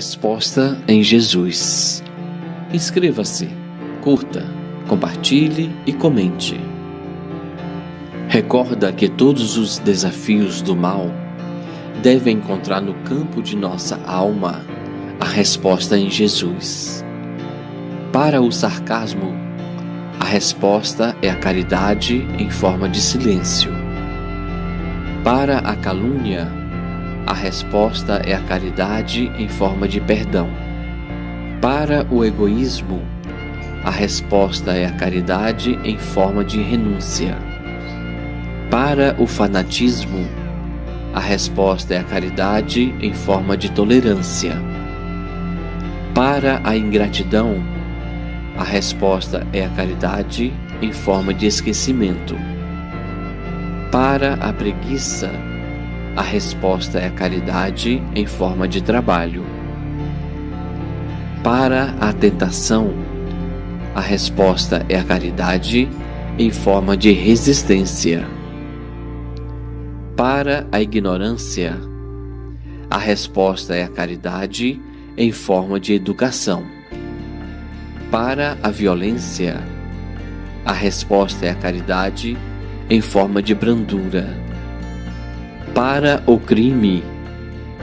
resposta em Jesus. Inscreva-se, curta, compartilhe e comente. Recorda que todos os desafios do mal devem encontrar no campo de nossa alma a resposta em Jesus. Para o sarcasmo, a resposta é a caridade em forma de silêncio. Para a calúnia, a resposta é a caridade em forma de perdão. Para o egoísmo, a resposta é a caridade em forma de renúncia. Para o fanatismo, a resposta é a caridade em forma de tolerância. Para a ingratidão, a resposta é a caridade em forma de esquecimento. Para a preguiça, a resposta é a caridade em forma de trabalho. Para a tentação, a resposta é a caridade em forma de resistência. Para a ignorância, a resposta é a caridade em forma de educação. Para a violência, a resposta é a caridade em forma de brandura. Para o crime,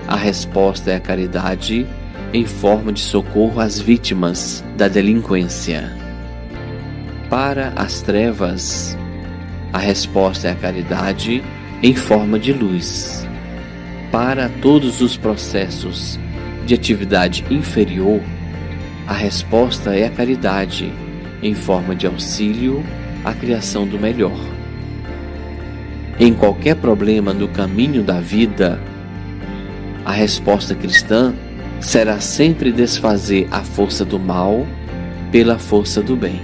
a resposta é a caridade em forma de socorro às vítimas da delinquência. Para as trevas, a resposta é a caridade em forma de luz. Para todos os processos de atividade inferior, a resposta é a caridade em forma de auxílio à criação do melhor. Em qualquer problema no caminho da vida, a resposta cristã será sempre desfazer a força do mal pela força do bem.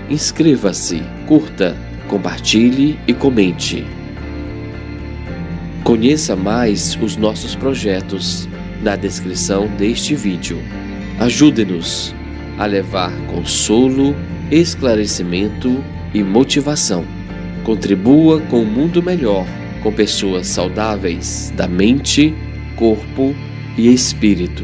Inscreva-se, curta, compartilhe e comente. Conheça mais os nossos projetos na descrição deste vídeo. Ajude-nos a levar consolo, esclarecimento e motivação. Contribua com um mundo melhor, com pessoas saudáveis da mente, corpo e espírito.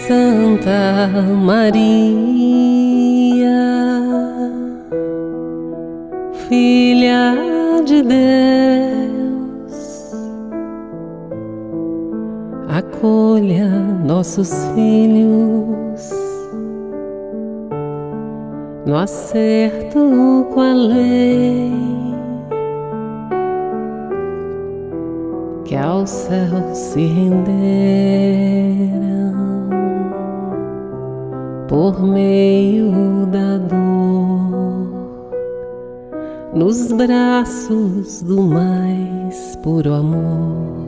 Santa Maria, Filha de Deus, acolha nossos filhos no acerto com a lei, que ao céu se renderam por meio da dor, nos braços do mais puro amor.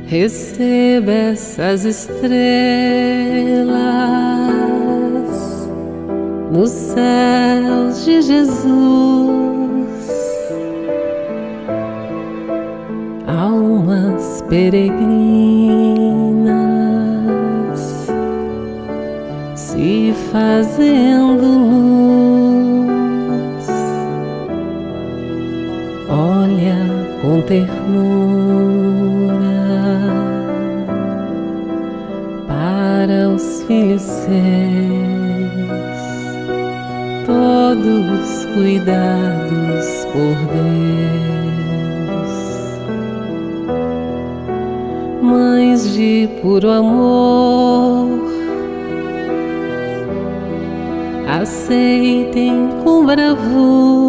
Receba essas estrelas nos céus de Jesus, almas peregrinas se fazendo luz. Olha com ternura para os filhos seus, todos cuidados por Deus. Mães de puro amor, aceitem com bravura,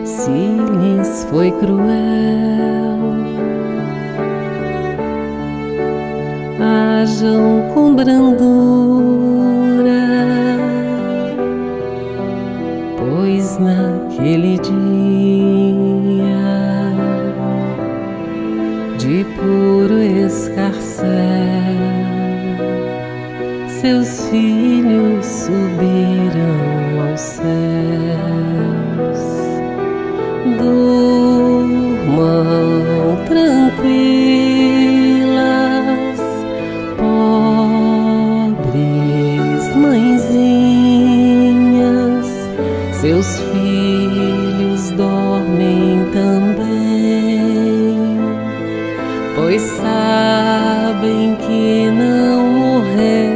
se lhes foi cruel, hajam com brandura, pois escarcel, seus filhos subiram aos céus. Durmam tranquilas, pobres mãezinhas, seus filhos dormem também, pois sabem que não morreram,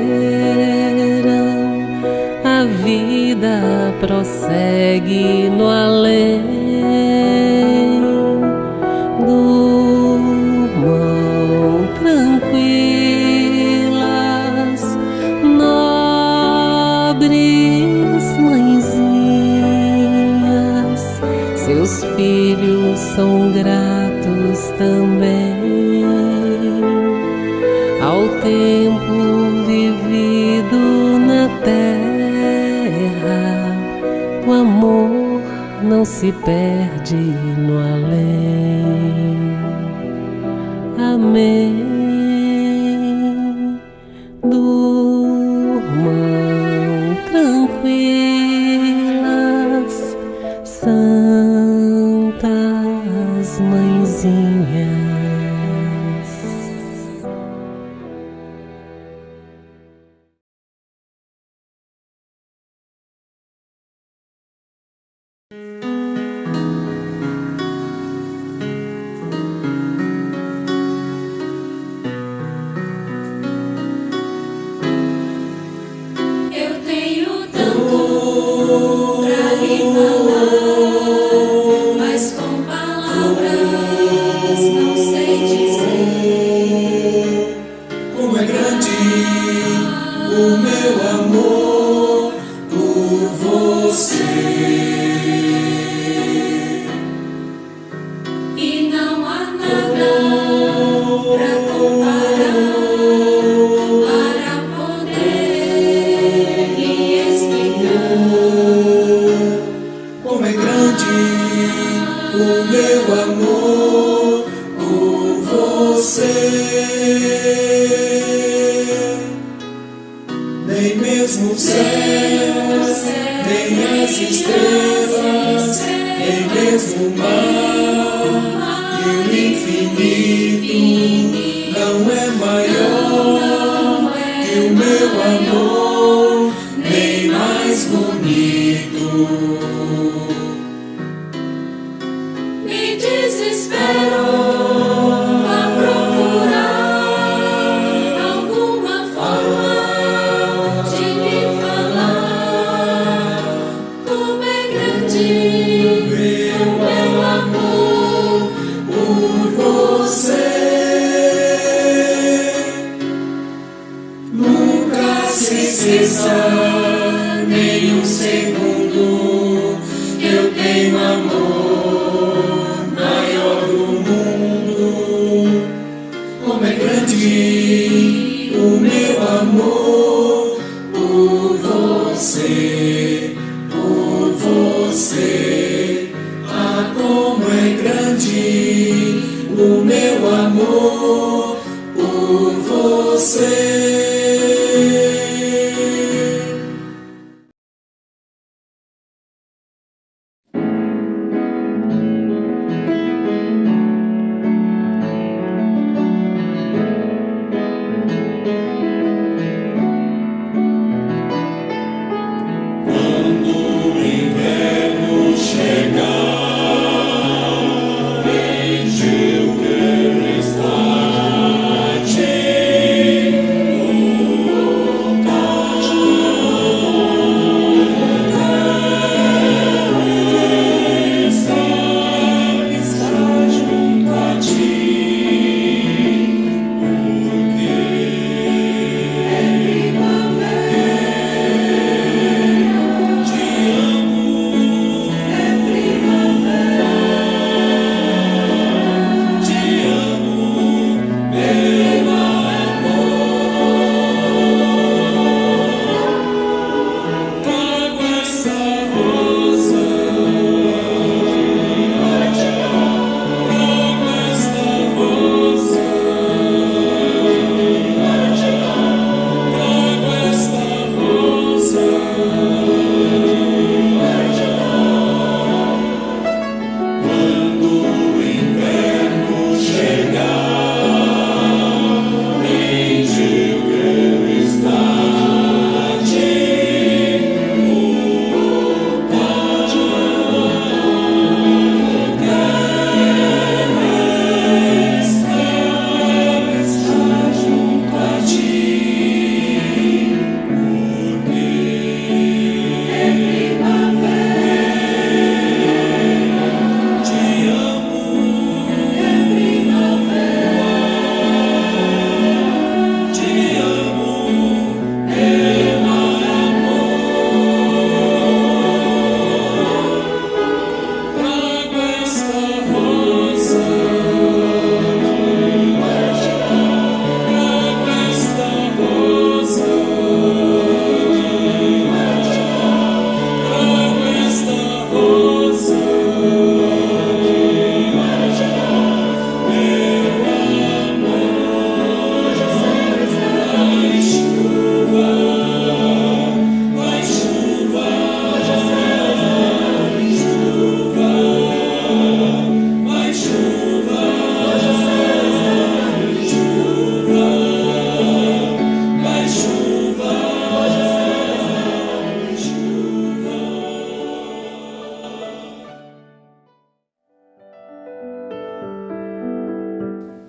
a vida prossegue no além. Durmam tranquilas, nobres mãezinhas, seus filhos são gratos também ao tempo vivido na terra. O amor não se perde no além. Amém. Durmam tranquilas, santas mãezinhas. Eu tenho tanto pra lhe falar, mas com palavras não sei dizer. Como é grande o meu amor por você. E não há nada pra comparar, para poder lhe explicar. Como é grande o meu amor por você. Nem mesmo o céu, nem as estrelas, nem mesmo o mar e o infinito não é maior que o meu amor, nem mais bonito. Me desespero a procurar alguma forma de lhe falar. Como é grande o meu amor Por você, nunca se esqueça nem um segundo que eu tenho amor maior do mundo. Como é grande o meu amor por você, por você. Ah, como é grande o meu amor por você.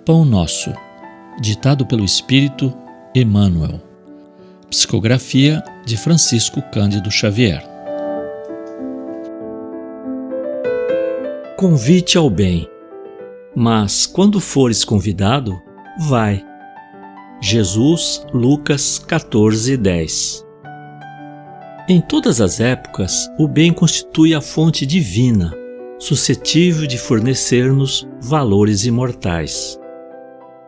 Pão Nosso, ditado pelo Espírito Emmanuel. Psicografia de Francisco Cândido Xavier. Convite ao bem. Mas quando fores convidado, vai. Jesus, Lucas 14:10. Em todas as épocas, o bem constitui a fonte divina, suscetível de fornecer-nos valores imortais.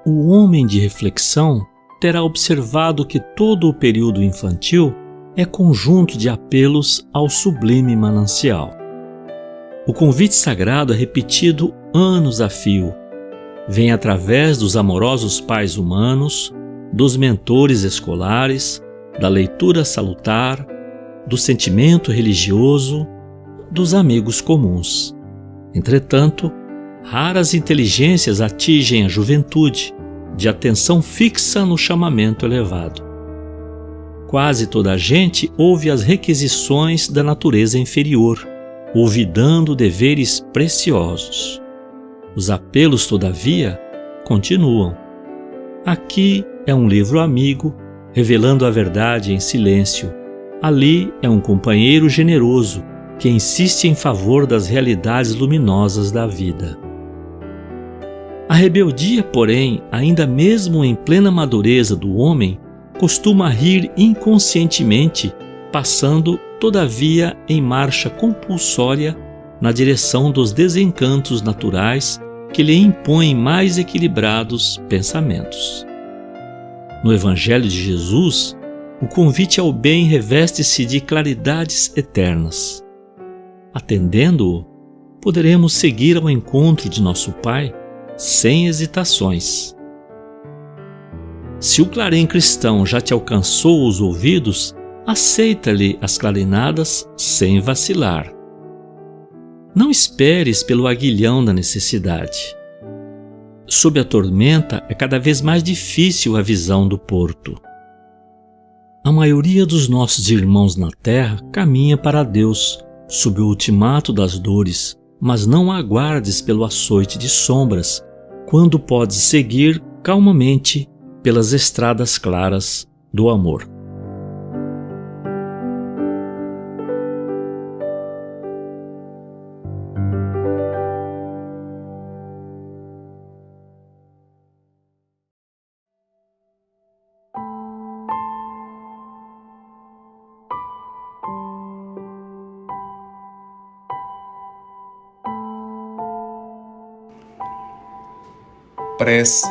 O homem de reflexão terá observado que todo o período infantil é conjunto de apelos ao sublime manancial. O convite sagrado é repetido anos a fio. Vem através dos amorosos pais humanos, dos mentores escolares, da leitura salutar, do sentimento religioso, dos amigos comuns. Entretanto, raras inteligências atingem a juventude, de atenção fixa no chamamento elevado. Quase toda a gente ouve as requisições da natureza inferior, olvidando deveres preciosos. Os apelos, todavia, continuam. Aqui é um livro amigo, revelando a verdade em silêncio. Ali é um companheiro generoso, que insiste em favor das realidades luminosas da vida. A rebeldia, porém, ainda mesmo em plena madureza do homem, costuma rir inconscientemente, passando, todavia, em marcha compulsória na direção dos desencantos naturais que lhe impõem mais equilibrados pensamentos. No Evangelho de Jesus, o convite ao bem reveste-se de claridades eternas. Atendendo-o, poderemos seguir ao encontro de nosso Pai sem hesitações. Se o clarim cristão já te alcançou os ouvidos, aceita-lhe as clarinadas sem vacilar. Não esperes pelo aguilhão da necessidade. Sob a tormenta é cada vez mais difícil a visão do porto. A maioria dos nossos irmãos na terra caminha para Deus, sob o ultimato das dores, mas não aguardes pelo açoite de sombras, quando podes seguir calmamente pelas estradas claras do amor. Prece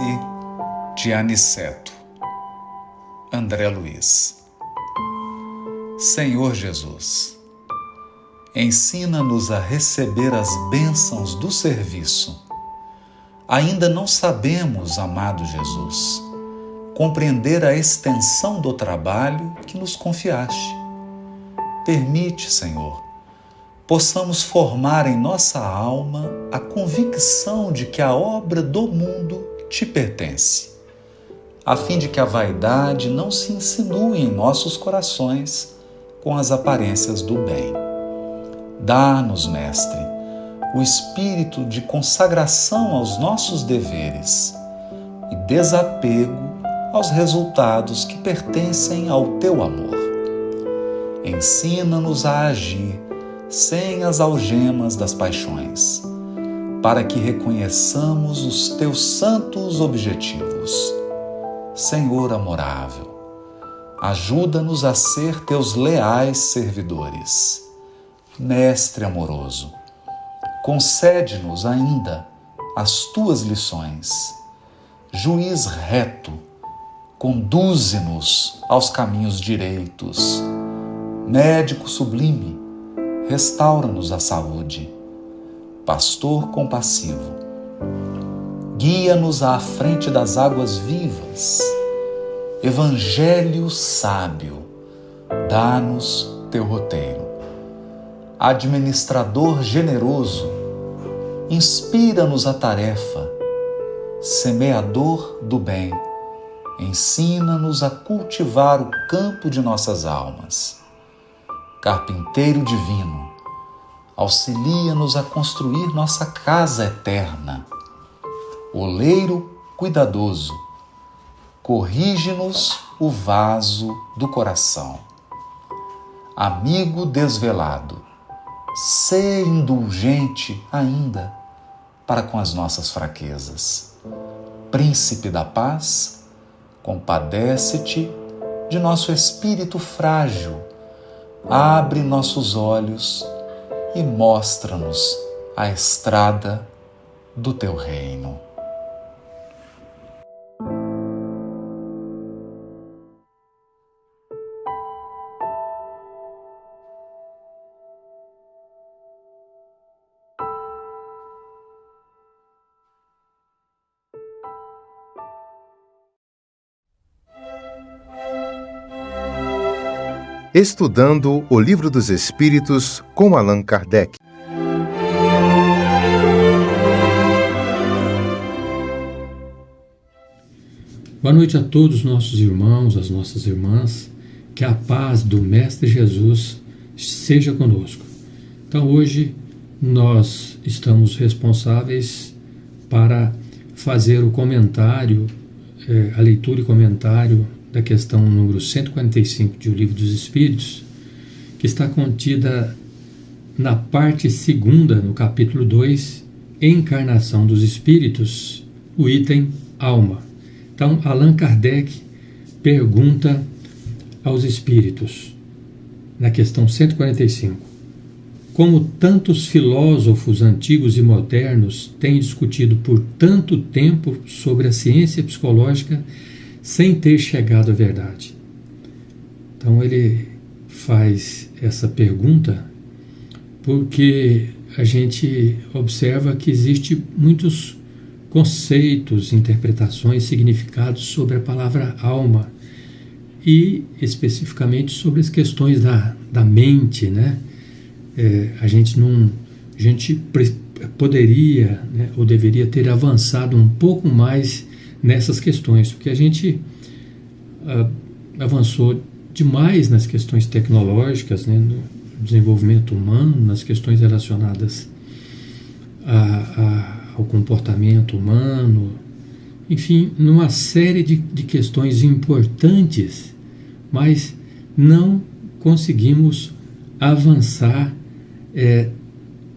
de Aniceto. André Luiz. Senhor Jesus, ensina-nos a receber as bênçãos do serviço. Ainda não sabemos, amado Jesus, compreender a extensão do trabalho que nos confiaste. Permite, Senhor, possamos formar em nossa alma a convicção de que a obra do mundo te pertence, a fim de que a vaidade não se insinue em nossos corações com as aparências do bem. Dá-nos, Mestre, o espírito de consagração aos nossos deveres e desapego aos resultados que pertencem ao teu amor. Ensina-nos a agir sem as algemas das paixões, para que reconheçamos os teus santos objetivos. Senhor amorável, ajuda-nos a ser teus leais servidores. Mestre amoroso, concede-nos ainda as tuas lições. Juiz reto, conduze-nos aos caminhos direitos. Médico sublime, restaura-nos a saúde. Pastor compassivo, guia-nos à frente das águas vivas. Evangelho sábio, dá-nos teu roteiro. Administrador generoso, inspira-nos a tarefa. Semeador do bem, ensina-nos a cultivar o campo de nossas almas. Carpinteiro divino, auxilia-nos a construir nossa casa eterna. Oleiro cuidadoso, corrige-nos o vaso do coração. Amigo desvelado, sê indulgente ainda para com as nossas fraquezas. Príncipe da paz, compadece-te de nosso espírito frágil, abre nossos olhos e mostra-nos a estrada do teu reino. Estudando o Livro dos Espíritos com Allan Kardec. Boa noite a todos os nossos irmãos, as nossas irmãs. Que a paz do Mestre Jesus seja conosco. Então hoje nós estamos responsáveis para fazer o comentário, a leitura e comentário da questão número 145 de O Livro dos Espíritos, que está contida na parte 2ª, no capítulo 2, Encarnação dos Espíritos, o item Alma. Então, Allan Kardec pergunta aos Espíritos, na questão 145, como tantos filósofos antigos e modernos têm discutido por tanto tempo sobre a ciência psicológica sem ter chegado à verdade. Então ele faz essa pergunta porque a gente observa que existe muitos conceitos, interpretações, significados sobre a palavra alma e especificamente sobre as questões da mente, né? A gente poderia, né, ou deveria ter avançado um pouco mais nessas questões, porque a gente avançou demais nas questões tecnológicas, né, no desenvolvimento humano, nas questões relacionadas ao comportamento humano, enfim, numa série de questões importantes, mas não conseguimos avançar,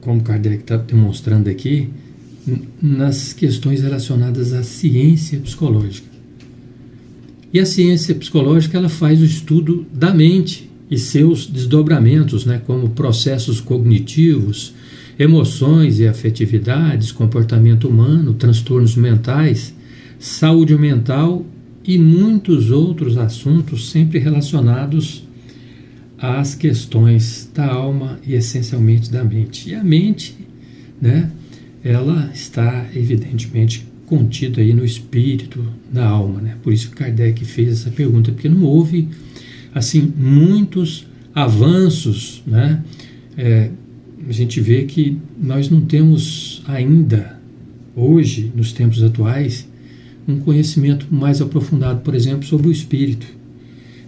como Kardec está demonstrando aqui, nas questões relacionadas à ciência psicológica. E a ciência psicológica ela faz o estudo da mente e seus desdobramentos, né, como processos cognitivos, emoções e afetividades, comportamento humano, transtornos mentais, saúde mental e muitos outros assuntos sempre relacionados às questões da alma e essencialmente da mente. E a mente, né, ela está evidentemente contida aí no espírito, na alma, né? Por isso que Kardec fez essa pergunta, porque não houve assim muitos avanços, né? A gente vê que nós não temos ainda hoje, nos tempos atuais, um conhecimento mais aprofundado, por exemplo, sobre o espírito.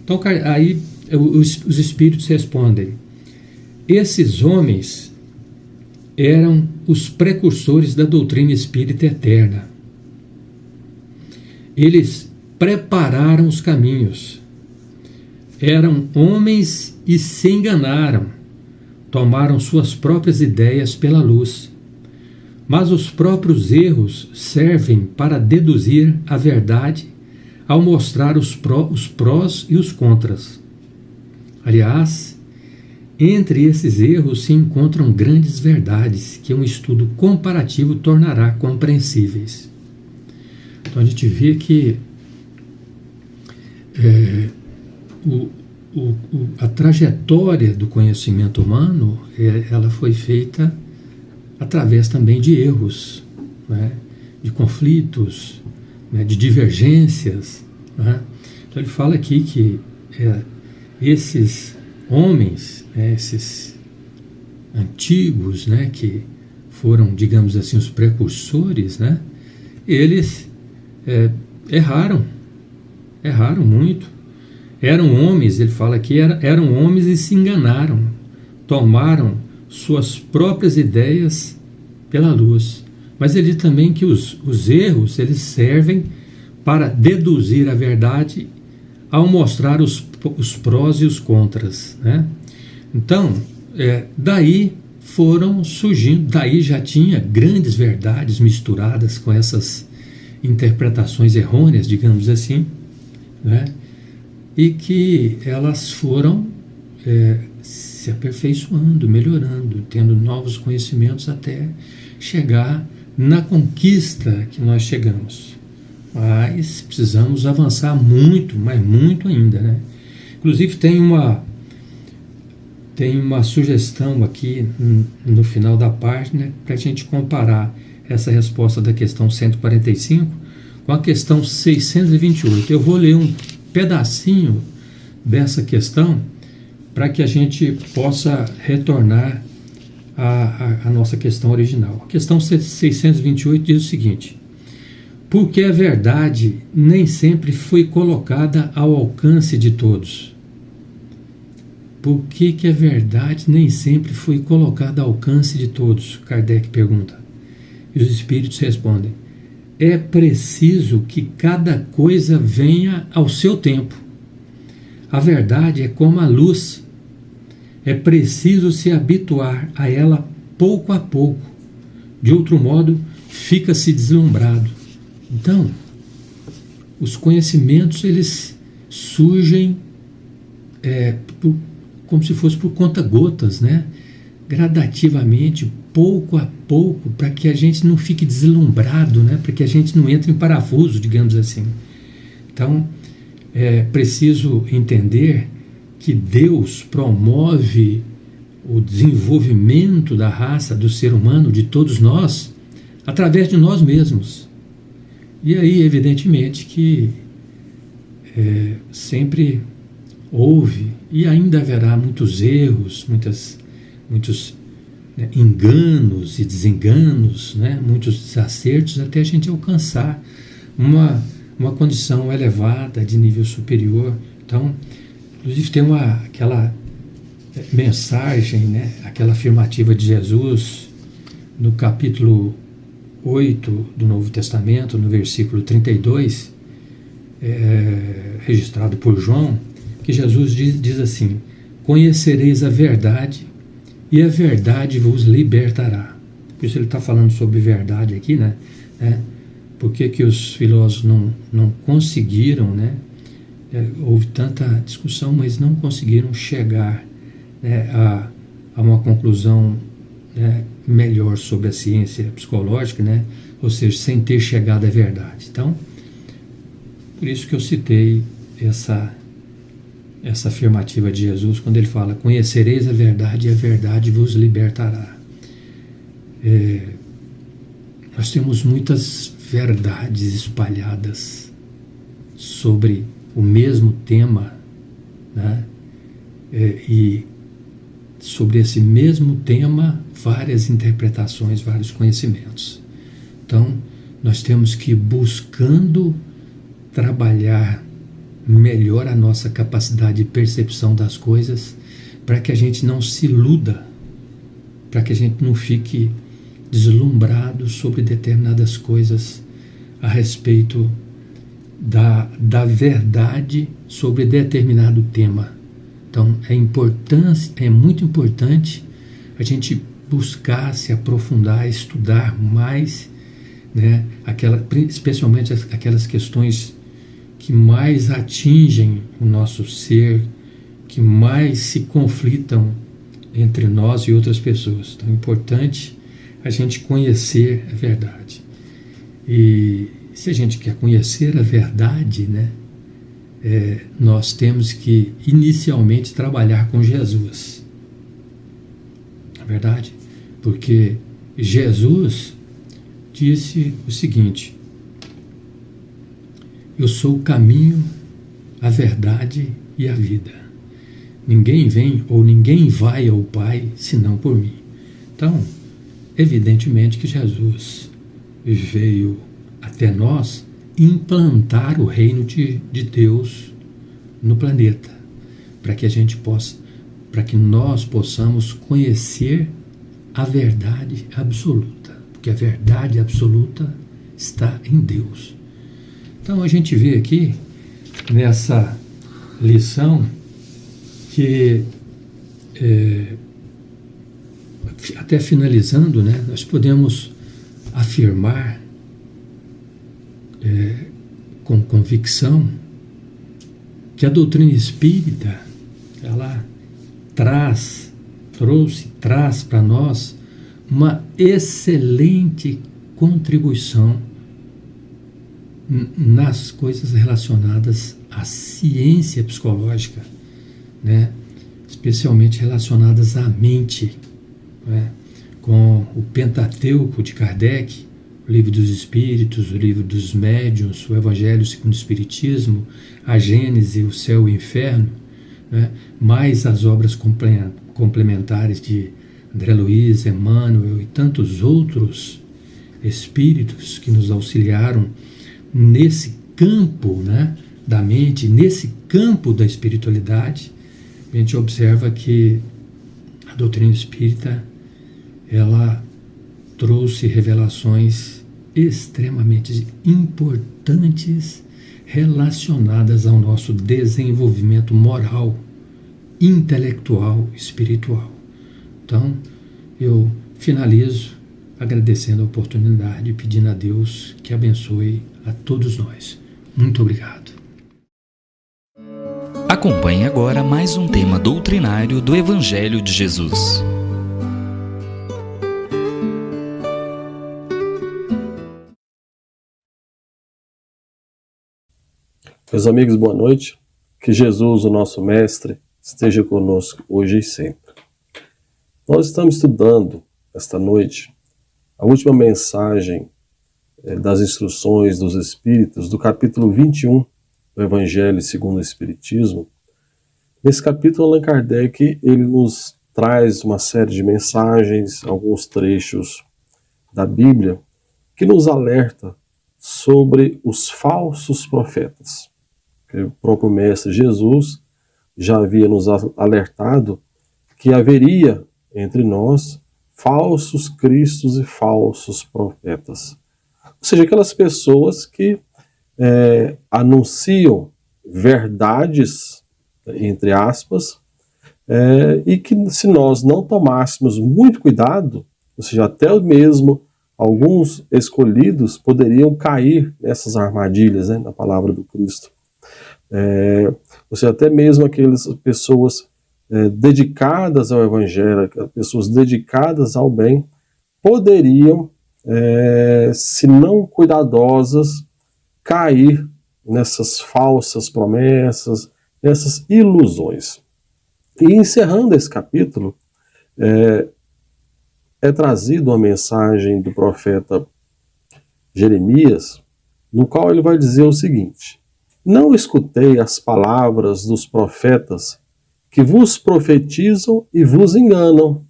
Então aí os espíritos respondem: esses homens eram os precursores da doutrina espírita eterna. Eles prepararam os caminhos. Eram homens e se enganaram. Tomaram suas próprias ideias pela luz. Mas os próprios erros servem para deduzir a verdade ao mostrar os prós e os contras. Aliás, entre esses erros se encontram grandes verdades que um estudo comparativo tornará compreensíveis. Então a gente vê que a trajetória do conhecimento humano ela foi feita através também de erros, né, de conflitos, né, de divergências, né? Então ele fala aqui que esses homens, esses antigos, né, que foram, digamos assim, os precursores, né, eles erraram muito. Eram homens, ele fala aqui, eram homens e se enganaram, tomaram suas próprias ideias pela luz. mas ele diz também que os erros eles servem para deduzir a verdade ao mostrar os prós e os contras, né? Então, daí foram surgindo, daí já tinha grandes verdades misturadas com essas interpretações errôneas, digamos assim, né? E que elas foram se aperfeiçoando, melhorando, tendo novos conhecimentos até chegar na conquista que nós chegamos. Mas precisamos avançar muito, mas muito ainda, né? Inclusive tem uma sugestão aqui no final da página para a gente comparar essa resposta da questão 145 com a questão 628. Eu vou ler um pedacinho dessa questão para que a gente possa retornar à nossa questão original. A questão 628 diz o seguinte: porque a verdade nem sempre foi colocada ao alcance de todos. Por que a verdade nem sempre foi colocada ao alcance de todos? Kardec pergunta. E os espíritos respondem: é preciso que cada coisa venha ao seu tempo. A verdade é como a luz. É preciso se habituar a ela pouco a pouco. De outro modo, fica-se deslumbrado. Então, os conhecimentos eles surgem como se fosse por conta-gotas, né? Gradativamente, pouco a pouco, para que a gente não fique deslumbrado, né? Para que a gente não entre em parafuso, digamos assim. Então, é preciso entender que Deus promove o desenvolvimento da raça, do ser humano, de todos nós, através de nós mesmos. E aí, evidentemente, que sempre houve e ainda haverá muitos erros, muitos enganos e desenganos, né? Muitos desacertos, até a gente alcançar uma condição elevada, de nível superior. Então, inclusive tem aquela mensagem, né? Aquela afirmativa de Jesus no capítulo 8 do Novo Testamento, no versículo 32, registrado por João, que Jesus diz assim: conhecereis a verdade e a verdade vos libertará. Por isso ele está falando sobre verdade aqui, né? Por que os filósofos não conseguiram, né? Houve tanta discussão, mas não conseguiram chegar, né, a uma conclusão, né, melhor sobre a ciência psicológica, né? Ou seja, sem ter chegado à verdade. Então, por isso que eu citei essa afirmativa de Jesus, quando ele fala: conhecereis a verdade e a verdade vos libertará. Nós temos muitas verdades espalhadas sobre o mesmo tema, né? E sobre esse mesmo tema, várias interpretações, vários conhecimentos. Então, nós temos que ir buscando trabalhar melhor a nossa capacidade de percepção das coisas, para que a gente não se iluda, para que a gente não fique deslumbrado sobre determinadas coisas a respeito da verdade sobre determinado tema. Então, é muito importante a gente buscar se aprofundar, estudar mais, né, especialmente aquelas questões que mais atingem o nosso ser, que mais se conflitam entre nós e outras pessoas. Então é importante a gente conhecer a verdade. E se a gente quer conhecer a verdade, né, nós temos que inicialmente trabalhar com Jesus. Na verdade, porque Jesus disse o seguinte: eu sou o caminho, a verdade e a vida. Ninguém vem ou ninguém vai ao Pai senão por mim. Então, evidentemente que Jesus veio até nós implantar o reino de Deus no planeta, para que nós possamos conhecer a verdade absoluta. porque a verdade absoluta está em Deus. Então a gente vê aqui nessa lição que até finalizando, né, nós podemos afirmar com convicção que a doutrina espírita ela traz para nós uma excelente contribuição nas coisas relacionadas à ciência psicológica, né? Especialmente relacionadas à mente, né? Com o Pentateuco de Kardec, o Livro dos Espíritos, o Livro dos Médiuns, o Evangelho segundo o Espiritismo, a Gênese, o Céu e o Inferno, né? Mais as obras complementares de André Luiz, Emmanuel e tantos outros espíritos que nos auxiliaram nesse campo, né, da mente, nesse campo da espiritualidade. A gente observa que a doutrina espírita ela trouxe revelações extremamente importantes relacionadas ao nosso desenvolvimento moral, intelectual, espiritual. Então, eu finalizo agradecendo a oportunidade e pedindo a Deus que abençoe a todos nós. Muito obrigado. Acompanhe agora mais um tema doutrinário do Evangelho de Jesus. Meus amigos, boa noite. Que Jesus, o nosso Mestre, esteja conosco hoje e sempre. Nós estamos estudando esta noite a última mensagem das instruções dos Espíritos do capítulo 21 do Evangelho segundo o Espiritismo. Nesse capítulo, Allan Kardec ele nos traz uma série de mensagens, alguns trechos da Bíblia, que nos alerta sobre os falsos profetas. O próprio Mestre Jesus já havia nos alertado que haveria entre nós falsos cristos e falsos profetas. Ou seja, aquelas pessoas que anunciam verdades, entre aspas, e que se nós não tomássemos muito cuidado, ou seja, até mesmo alguns escolhidos poderiam cair nessas armadilhas, né, na palavra do Cristo. Ou seja, até mesmo aquelas pessoas dedicadas ao Evangelho, pessoas dedicadas ao bem, poderiam, se não cuidadosas, cair nessas falsas promessas, nessas ilusões. E encerrando esse capítulo, é trazida uma mensagem do profeta Jeremias, no qual ele vai dizer o seguinte: não escutei as palavras dos profetas que vos profetizam e vos enganam.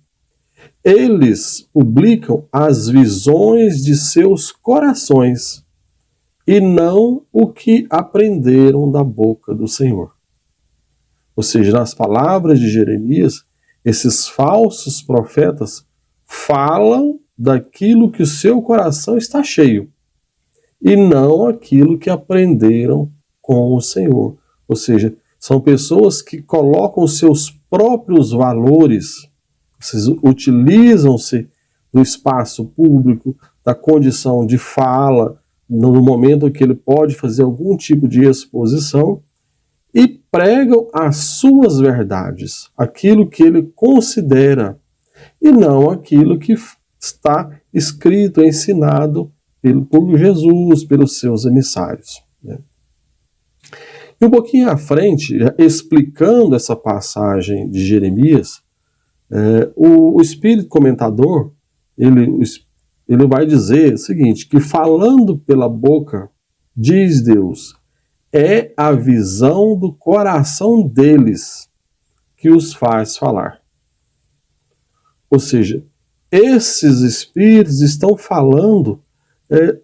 Eles publicam as visões de seus corações e não o que aprenderam da boca do Senhor. Ou seja, nas palavras de Jeremias, esses falsos profetas falam daquilo que o seu coração está cheio e não aquilo que aprenderam com o Senhor. Ou seja, são pessoas que colocam seus próprios valores, utilizam-se do espaço público, da condição de fala, no momento em que ele pode fazer algum tipo de exposição, e pregam as suas verdades, aquilo que ele considera, e não aquilo que está escrito, ensinado por Jesus, pelos seus emissários. E um pouquinho à frente, explicando essa passagem de Jeremias, o Espírito Comentador, ele vai dizer o seguinte, que falando pela boca, diz Deus, é a visão do coração deles que os faz falar. Ou seja, esses espíritos estão falando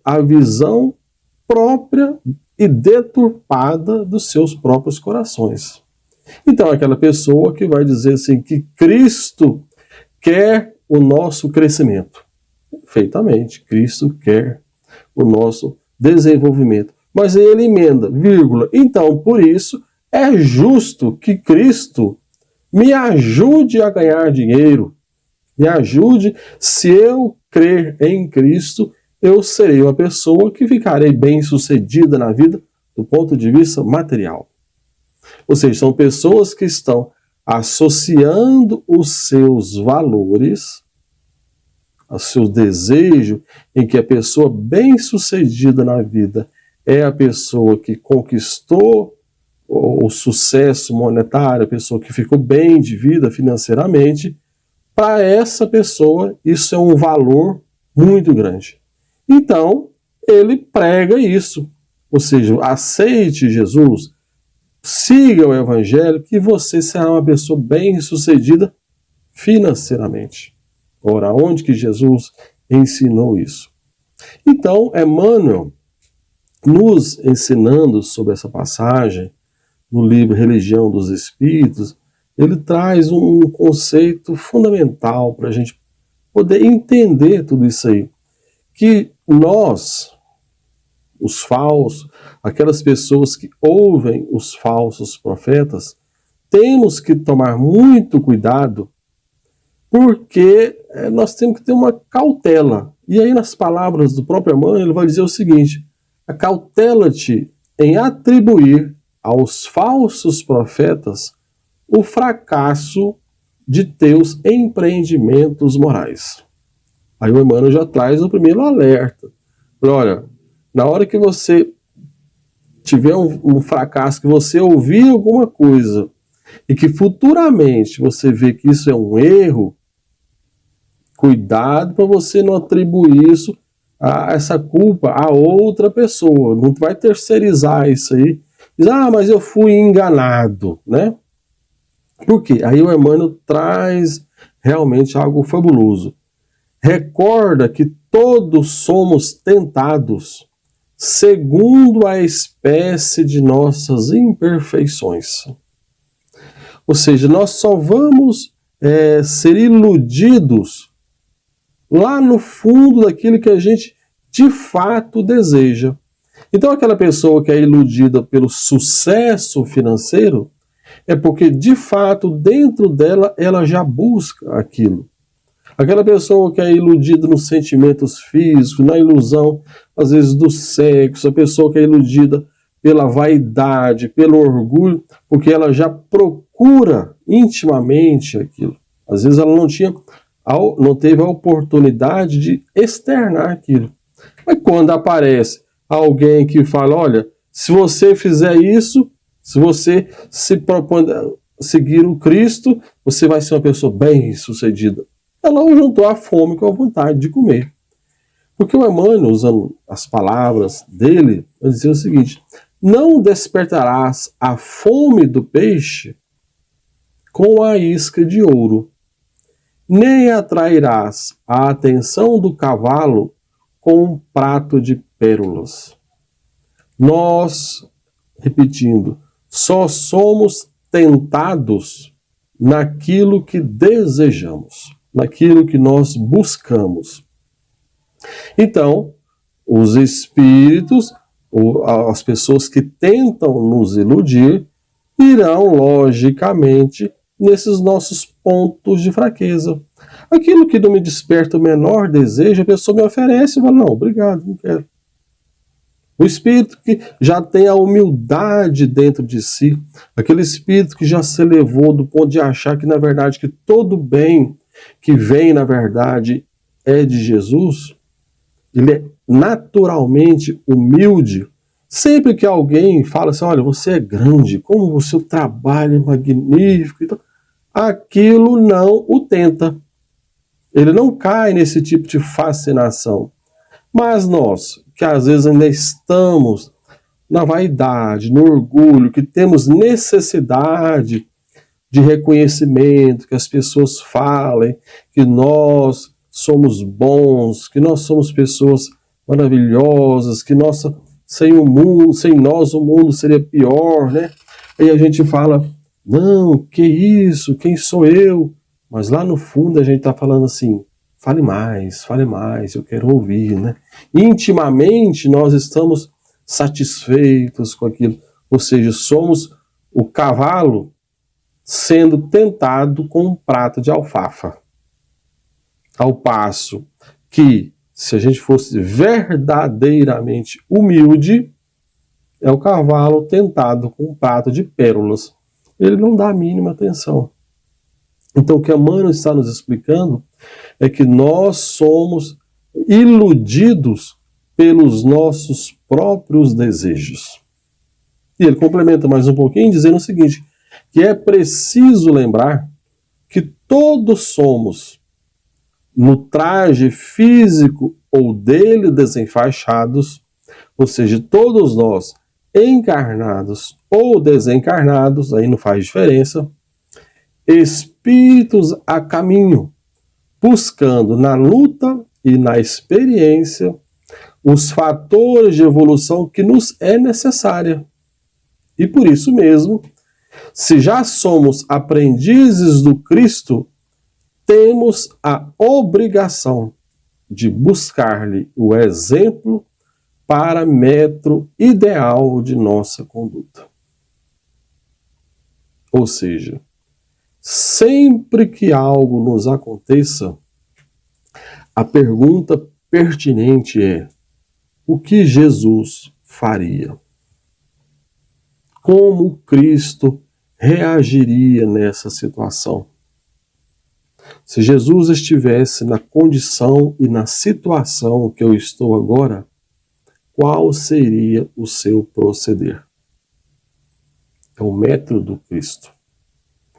a visão própria e deturpada dos seus próprios corações. Então, aquela pessoa que vai dizer assim, que Cristo quer o nosso crescimento. Perfeitamente. Cristo quer o nosso desenvolvimento. Mas aí ele emenda, vírgula. Então, por isso, é justo que Cristo me ajude a ganhar dinheiro. Me ajude, se eu crer em Cristo, eu serei uma pessoa que ficarei bem-sucedida na vida do ponto de vista material. Ou seja, são pessoas que estão associando os seus valores, o seu desejo, em que a pessoa bem-sucedida na vida é a pessoa que conquistou o sucesso monetário, a pessoa que ficou bem de vida financeiramente. Para essa pessoa, isso é um valor muito grande. Então, ele prega isso. Ou seja, aceite Jesus, siga o Evangelho, que você será uma pessoa bem-sucedida financeiramente. Ora, onde que Jesus ensinou isso? Então, Emmanuel, nos ensinando sobre essa passagem, no livro Religião dos Espíritos, ele traz um conceito fundamental para a gente poder entender tudo isso aí. Que nós, os falsos, aquelas pessoas que ouvem os falsos profetas, temos que tomar muito cuidado, porque nós temos que ter uma cautela. E aí, nas palavras do próprio Emmanuel, ele vai dizer o seguinte: acautela-te em atribuir aos falsos profetas o fracasso de teus empreendimentos morais. Aí o Emmanuel já traz o primeiro alerta. Olha, na hora que você tiver um fracasso, que você ouvir alguma coisa e que futuramente você vê que isso é um erro, cuidado para você não atribuir isso, essa culpa a outra pessoa. Não vai terceirizar isso aí. Diz, mas eu fui enganado, né? Por quê? Aí o Emmanuel traz realmente algo fabuloso. Recorda que todos somos tentados segundo a espécie de nossas imperfeições. Ou seja, nós só vamos ser iludidos lá no fundo daquilo que a gente de fato deseja. Então aquela pessoa que é iludida pelo sucesso financeiro é porque de fato dentro dela ela já busca aquilo. Aquela pessoa que é iludida nos sentimentos físicos, na ilusão às vezes do sexo, a pessoa que é iludida pela vaidade, pelo orgulho, porque ela já procura intimamente aquilo. Às vezes ela não teve a oportunidade de externar aquilo. Mas quando aparece alguém que fala, olha, se você fizer isso, se você se propõe a seguir o Cristo, você vai ser uma pessoa bem-sucedida. Ela juntou a fome com a vontade de comer. Porque o Emmanuel, usando as palavras dele, vai dizer o seguinte: não despertarás a fome do peixe com a isca de ouro, nem atrairás a atenção do cavalo com um prato de pérolas. Nós, repetindo, só somos tentados naquilo que desejamos, naquilo que nós buscamos. Então, os espíritos, as pessoas que tentam nos iludir, irão, logicamente, nesses nossos pontos de fraqueza. Aquilo que não me desperta o menor desejo, a pessoa me oferece e fala, não, obrigado, não quero. O espírito que já tem a humildade dentro de si, aquele espírito que já se elevou do ponto de achar que, na verdade, que todo bem que vem, na verdade, é de Jesus, ele é naturalmente humilde. Sempre que alguém fala assim, olha, você é grande, como o seu trabalho é magnífico, então, aquilo não o tenta. Ele não cai nesse tipo de fascinação. Mas nós, que às vezes ainda estamos na vaidade, no orgulho, que temos necessidade de reconhecimento, que as pessoas falem que nós somos bons, que nós somos pessoas maravilhosas, que sem nós o mundo seria pior, né? Aí a gente fala, não, que isso, quem sou eu? Mas lá no fundo a gente está falando assim, fale mais, eu quero ouvir, né? Intimamente nós estamos satisfeitos com aquilo, ou seja, somos o cavalo sendo tentado com um prato de alfafa. Ao passo que, se a gente fosse verdadeiramente humilde, é o cavalo tentado com um prato de pérolas. Ele não dá a mínima atenção. Então, o que Emmanuel está nos explicando é que nós somos iludidos pelos nossos próprios desejos. E ele complementa mais um pouquinho dizendo o seguinte, que é preciso lembrar que todos somos, no traje físico ou dele desenfaixados, ou seja, todos nós, encarnados ou desencarnados, aí não faz diferença, espíritos a caminho, buscando na luta e na experiência os fatores de evolução que nos é necessária. E por isso mesmo, se já somos aprendizes do Cristo, temos a obrigação de buscar-lhe o exemplo parâmetro ideal de nossa conduta. Ou seja, sempre que algo nos aconteça, a pergunta pertinente é: o que Jesus faria? Como Cristo reagiria nessa situação? Se Jesus estivesse na condição e na situação que eu estou agora, qual seria o seu proceder? É o método do Cristo.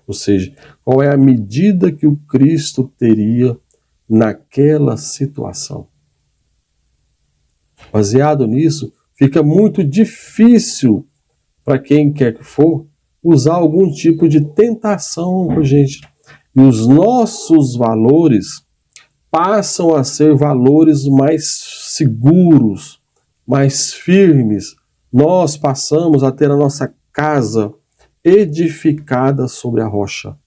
Ou seja, qual é a medida que o Cristo teria naquela situação? Baseado nisso, fica muito difícil para quem quer que for usar algum tipo de tentação, gente. E os nossos valores passam a ser valores mais seguros, mais firmes. Nós passamos a ter a nossa casa edificada sobre a rocha.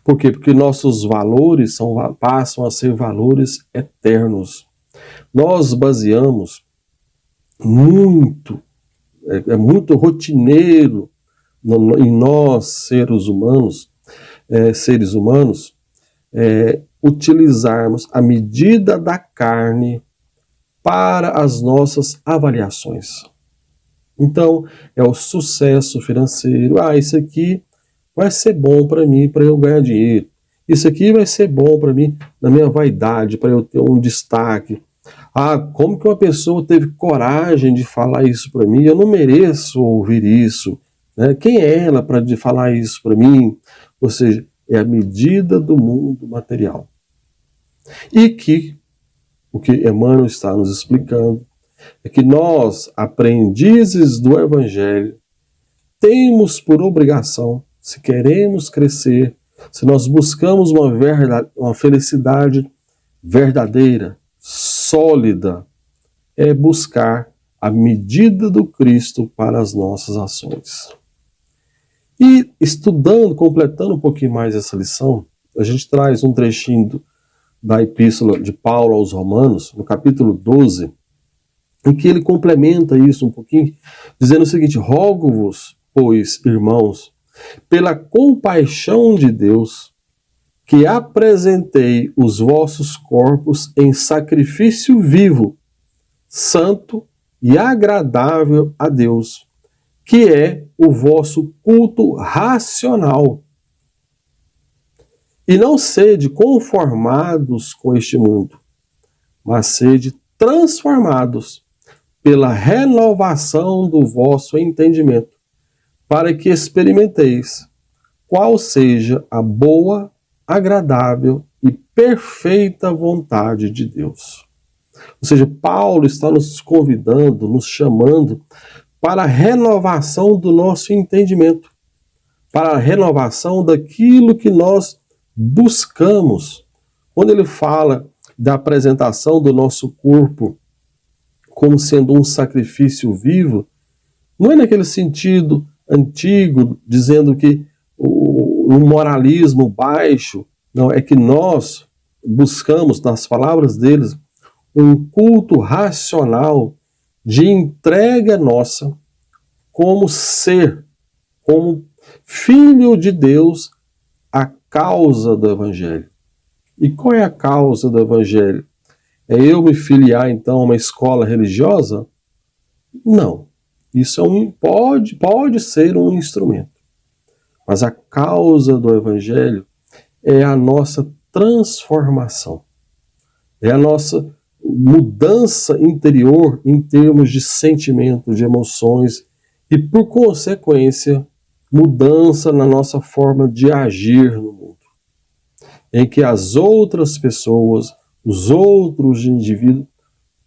Por quê? Porque nossos valores passam a ser valores eternos. Nós baseamos muito, é muito rotineiro em nós, seres humanos, utilizarmos a medida da carne para as nossas avaliações. Então, é o sucesso financeiro. Isso aqui vai ser bom para mim, para eu ganhar dinheiro. Isso aqui vai ser bom para mim, na minha vaidade, para eu ter um destaque. Como que uma pessoa teve coragem de falar isso para mim? Eu não mereço ouvir isso. Né? Quem é ela para falar isso para mim? Ou seja, é a medida do mundo material. E que o que Emmanuel está nos explicando é que nós, aprendizes do Evangelho, temos por obrigação, se queremos crescer, se nós buscamos uma felicidade verdadeira, sólida, é buscar a medida do Cristo para as nossas ações. E estudando, completando um pouquinho mais essa lição, a gente traz um trechinho da Epístola de Paulo aos Romanos, no capítulo 12, em que ele complementa isso um pouquinho, dizendo o seguinte: rogo-vos, pois, irmãos, pela compaixão de Deus, que apresentei os vossos corpos em sacrifício vivo, santo e agradável a Deus, que é o vosso culto racional. E não sede conformados com este mundo, mas sede transformados pela renovação do vosso entendimento, para que experimenteis qual seja a boa, agradável e perfeita vontade de Deus. Ou seja, Paulo está nos convidando, nos chamando para a renovação do nosso entendimento, para a renovação daquilo que nós buscamos. Quando ele fala da apresentação do nosso corpo como sendo um sacrifício vivo, não é naquele sentido antigo, dizendo que o moralismo baixo, não, é que nós buscamos, nas palavras deles, um culto racional de entrega nossa como ser, como filho de Deus, à causa do Evangelho. E qual é a causa do Evangelho? É eu me filiar, então, a uma escola religiosa? Não. Isso pode ser um instrumento. Mas a causa do Evangelho é a nossa transformação. É a nossa mudança interior em termos de sentimentos, de emoções e, por consequência, mudança na nossa forma de agir no mundo. Em que as outras pessoas, os outros indivíduos,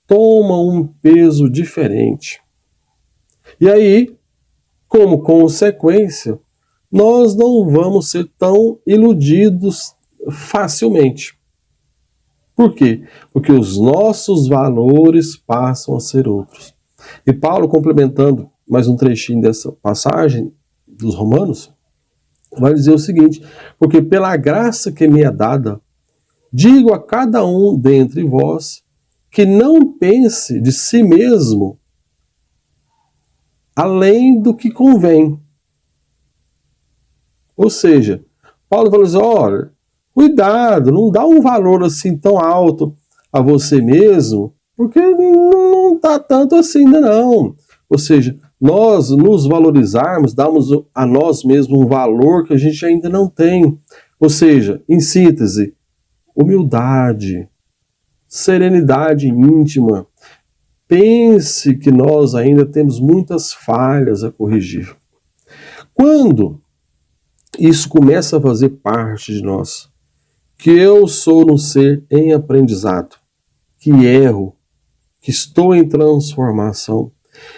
tomam um peso diferente. E aí, como consequência, nós não vamos ser tão iludidos facilmente. Por quê? Porque os nossos valores passam a ser outros. E Paulo, complementando mais um trechinho dessa passagem dos Romanos, vai dizer o seguinte: porque pela graça que me é dada, digo a cada um dentre vós que não pense de si mesmo além do que convém. Ou seja, Paulo falou assim: olha, cuidado, não dá um valor assim tão alto a você mesmo, porque não está tanto assim ainda não. Ou seja, nós nos valorizarmos, damos a nós mesmos um valor que a gente ainda não tem. Ou seja, em síntese, humildade, serenidade íntima. Pense que nós ainda temos muitas falhas a corrigir. Quando isso começa a fazer parte de nós, que eu sou um ser em aprendizado, que erro, que estou em transformação,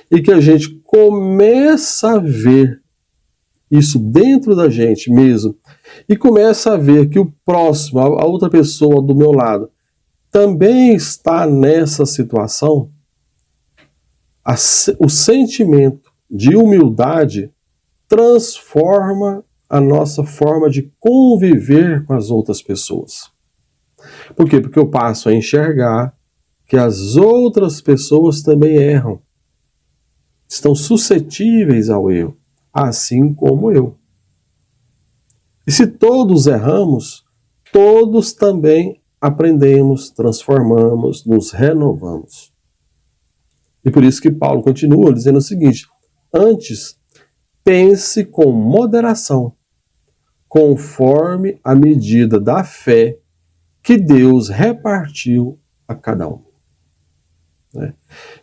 e que a gente começa a ver isso dentro da gente mesmo, e começa a ver que o próximo, a outra pessoa do meu lado, também está nessa situação, o sentimento de humildade transforma a nossa forma de conviver com as outras pessoas. Por quê? Porque eu passo a enxergar que as outras pessoas também erram, estão suscetíveis ao erro, assim como eu. E se todos erramos, todos também aprendemos, transformamos, nos renovamos. E por isso que Paulo continua dizendo o seguinte: antes, pense com moderação, conforme a medida da fé que Deus repartiu a cada um.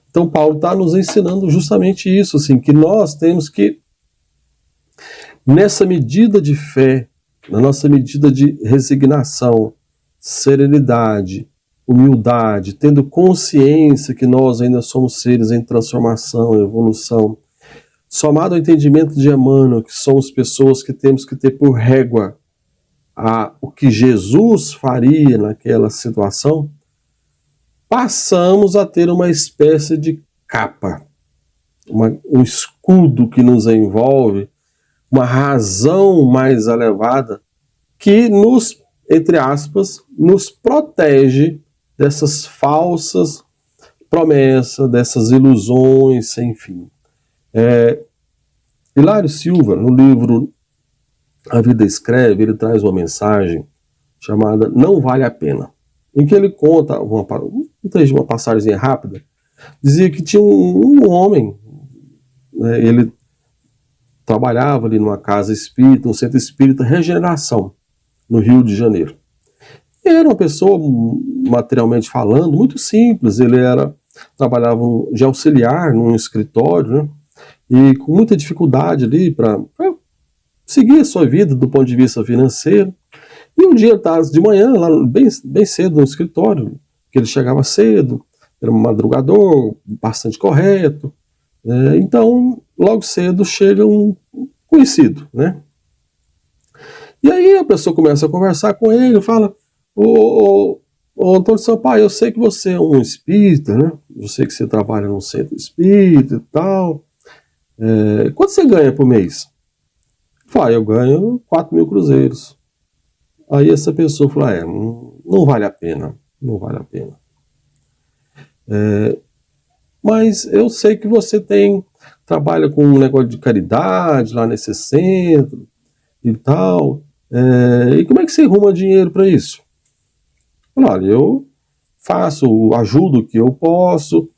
Então Paulo está nos ensinando justamente isso, assim, que nós temos que, nessa medida de fé, na nossa medida de resignação, serenidade, humildade, tendo consciência que nós ainda somos seres em transformação, evolução, somado ao entendimento de Emmanuel, que somos pessoas que temos que ter por régua o que Jesus faria naquela situação, passamos a ter uma espécie de capa, um escudo que nos envolve, uma razão mais elevada que nos, entre aspas, nos protege dessas falsas promessas, dessas ilusões sem fim. Hilário Silva, no livro A Vida Escreve, ele traz uma mensagem chamada Não Vale a Pena, em que ele conta uma passagem rápida, dizia que tinha um homem, ele trabalhava ali numa casa espírita, um centro espírita Regeneração, no Rio de Janeiro. E era uma pessoa, materialmente falando, muito simples. Ele trabalhava de auxiliar num escritório, né? E com muita dificuldade ali para seguir a sua vida do ponto de vista financeiro. E um dia, de manhã, lá bem cedo no escritório, que ele chegava cedo, era um madrugador, bastante correto. Então, logo cedo chega um conhecido, né? E aí a pessoa começa a conversar com ele, fala: Ô Antônio Sampaio, eu sei que você é um espírita, né? Eu sei que você trabalha num centro espírita e tal. Quanto você ganha por mês? Fala: eu ganho 4.000 cruzeiros. Aí essa pessoa falou, não vale a pena, não vale a pena. Mas eu sei que você trabalha com um negócio de caridade lá nesse centro e tal, e como é que você arruma dinheiro para isso? Olha, eu ajudo o que eu posso,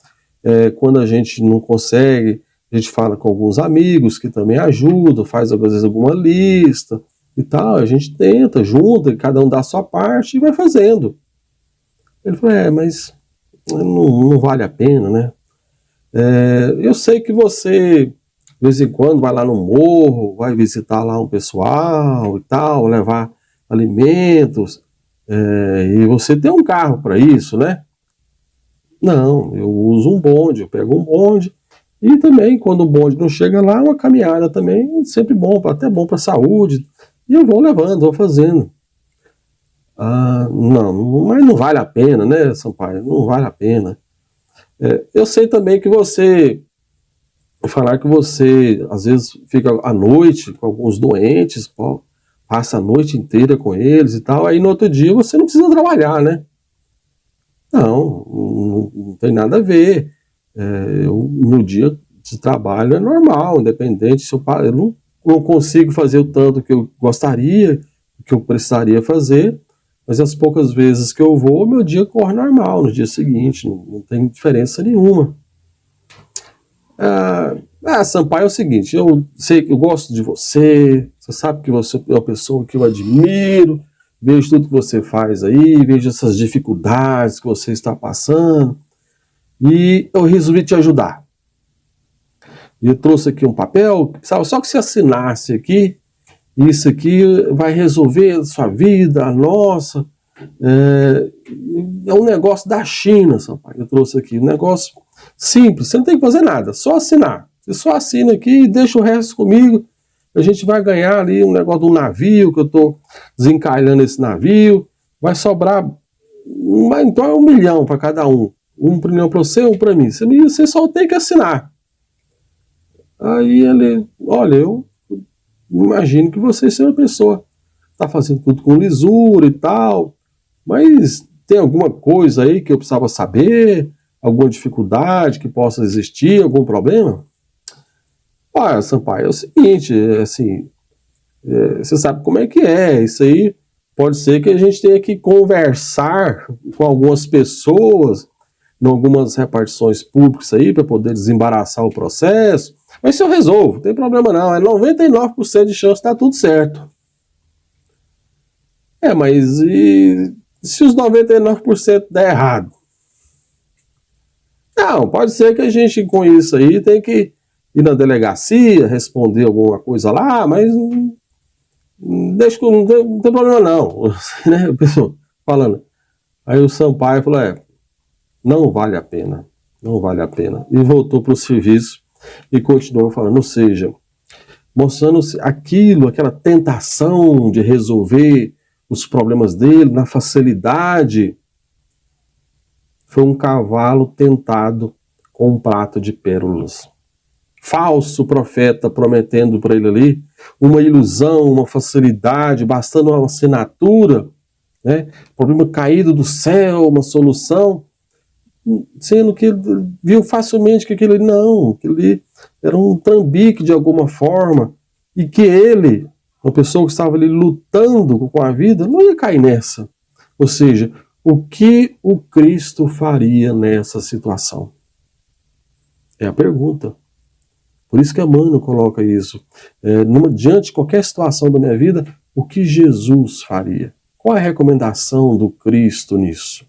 quando a gente não consegue, a gente fala com alguns amigos que também ajudam, faz às vezes alguma lista e tal, a gente tenta, junta, cada um dá a sua parte e vai fazendo. Ele falou, mas não vale a pena, né? Eu sei que você, de vez em quando, vai lá no morro, vai visitar lá um pessoal e tal, levar alimentos, e você tem um carro para isso, né? Não, eu uso um bonde, eu pego um bonde, e também, quando o bonde não chega lá, uma caminhada também, sempre bom, até bom para a saúde, e eu vou levando, vou fazendo. Não, mas não vale a pena, né, Sampaio? Não vale a pena. Eu sei também que falar que você, às vezes, fica à noite com alguns doentes, passa a noite inteira com eles e tal, aí no outro dia você não precisa trabalhar, né? Não tem nada a ver. Meu dia de trabalho é normal, independente se eu não consigo fazer o tanto que eu gostaria, que eu precisaria fazer, mas as poucas vezes que eu vou, meu dia corre normal, no dia seguinte, não tem diferença nenhuma. Sampaio, é o seguinte, eu sei que eu gosto de você sabe que você é uma pessoa que eu admiro, vejo tudo que você faz aí, vejo essas dificuldades que você está passando, e eu resolvi te ajudar. E eu trouxe aqui um papel, só que você assinasse aqui, isso aqui vai resolver a sua vida, a nossa. É um negócio da China, Sampaio. Eu trouxe aqui um negócio simples, você não tem que fazer nada, só assinar. Você só assina aqui e deixa o resto comigo. A gente vai ganhar ali um negócio do navio, que eu estou desencalhando esse navio. Vai sobrar, então é 1 milhão para cada um. 1 milhão para você, 1 para mim. Você só tem que assinar. Aí ele, olha, eu imagino que você seja uma pessoa que está fazendo tudo com lisura e tal, mas tem alguma coisa aí que eu precisava saber? Alguma dificuldade que possa existir? Algum problema? Sampaio, é o seguinte, assim, você sabe como é que é, isso aí pode ser que a gente tenha que conversar com algumas pessoas, em algumas repartições públicas aí, para poder desembaraçar o processo, mas isso eu resolvo, não tem problema não, é 99% de chance de estar tudo certo. Mas e se os 99% der errado? Não, pode ser que a gente com isso aí tem que ir na delegacia, responder alguma coisa lá, mas deixa que não tem problema não, né? A pessoa falando. Aí o Sampaio falou, não vale a pena, não vale a pena. E voltou para o serviço e continuou falando, ou seja, mostrando aquela tentação de resolver os problemas dele na facilidade. Foi um cavalo tentado com um prato de pérolas. Falso profeta prometendo para ele ali uma ilusão, uma facilidade, bastando uma assinatura, né? Problema caído do céu, uma solução, sendo que ele viu facilmente que aquilo ali era um trambique de alguma forma, e que ele, uma pessoa que estava ali lutando com a vida, não ia cair nessa. Ou seja, o que o Cristo faria nessa situação? É a pergunta. Por isso que Emmanuel coloca isso. Diante de qualquer situação da minha vida, o que Jesus faria? Qual é a recomendação do Cristo nisso?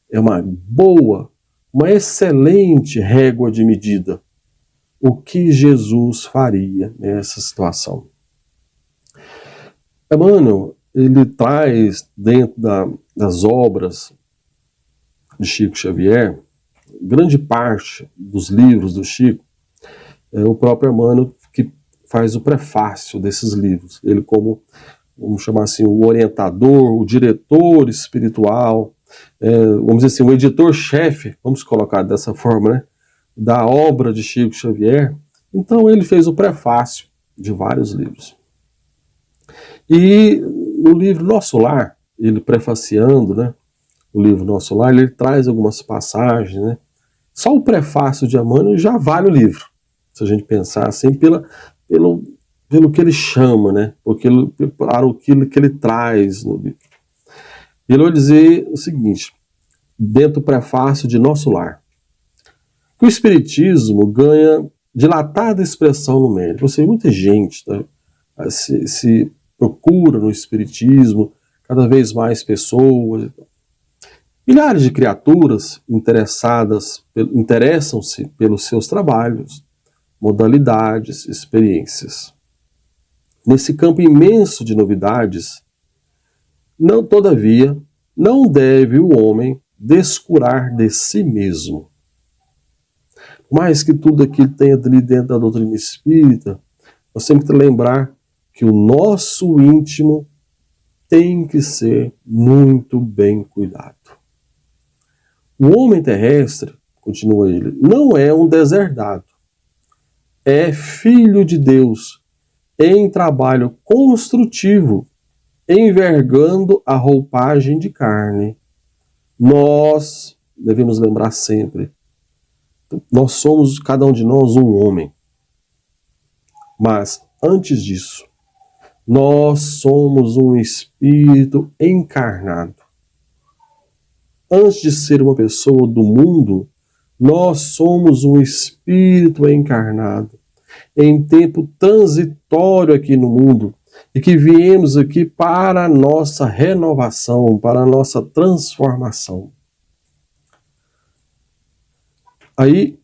É uma boa, uma excelente régua de medida. O que Jesus faria nessa situação? Emmanuel, ele traz dentro das obras de Chico Xavier, grande parte dos livros do Chico, o próprio Emmanuel que faz o prefácio desses livros. Ele como, vamos chamar assim, o orientador, o diretor espiritual, vamos dizer assim, o editor-chefe, vamos colocar dessa forma, né, da obra de Chico Xavier. Então ele fez o prefácio de vários livros. E no livro Nosso Lar, ele prefaciando, né, o livro Nosso Lar, ele traz algumas passagens, né? Só o prefácio de Emmanuel já vale o livro, se a gente pensar assim, pelo que ele chama, né? Para aquilo que ele traz no livro. Ele vai dizer o seguinte, dentro do prefácio de Nosso Lar, que o Espiritismo ganha dilatada expressão no médio. Ou seja, muita gente, né, se procura no Espiritismo, cada vez mais pessoas. Milhares de criaturas interessam-se pelos seus trabalhos, modalidades, experiências. Nesse campo imenso de novidades, todavia, não deve o homem descurar de si mesmo. Mais que tudo aquilo que tem ali dentro da doutrina espírita, nós temos que lembrar que o nosso íntimo tem que ser muito bem cuidado. O homem terrestre, continua ele, não é um deserdado. É filho de Deus em trabalho construtivo, envergando a roupagem de carne. Nós devemos lembrar sempre, nós somos, cada um de nós, um homem. Mas, antes disso, nós somos um espírito encarnado. Antes de ser uma pessoa do mundo, nós somos um espírito encarnado, em tempo transitório aqui no mundo, e que viemos aqui para a nossa renovação, para a nossa transformação. Aí,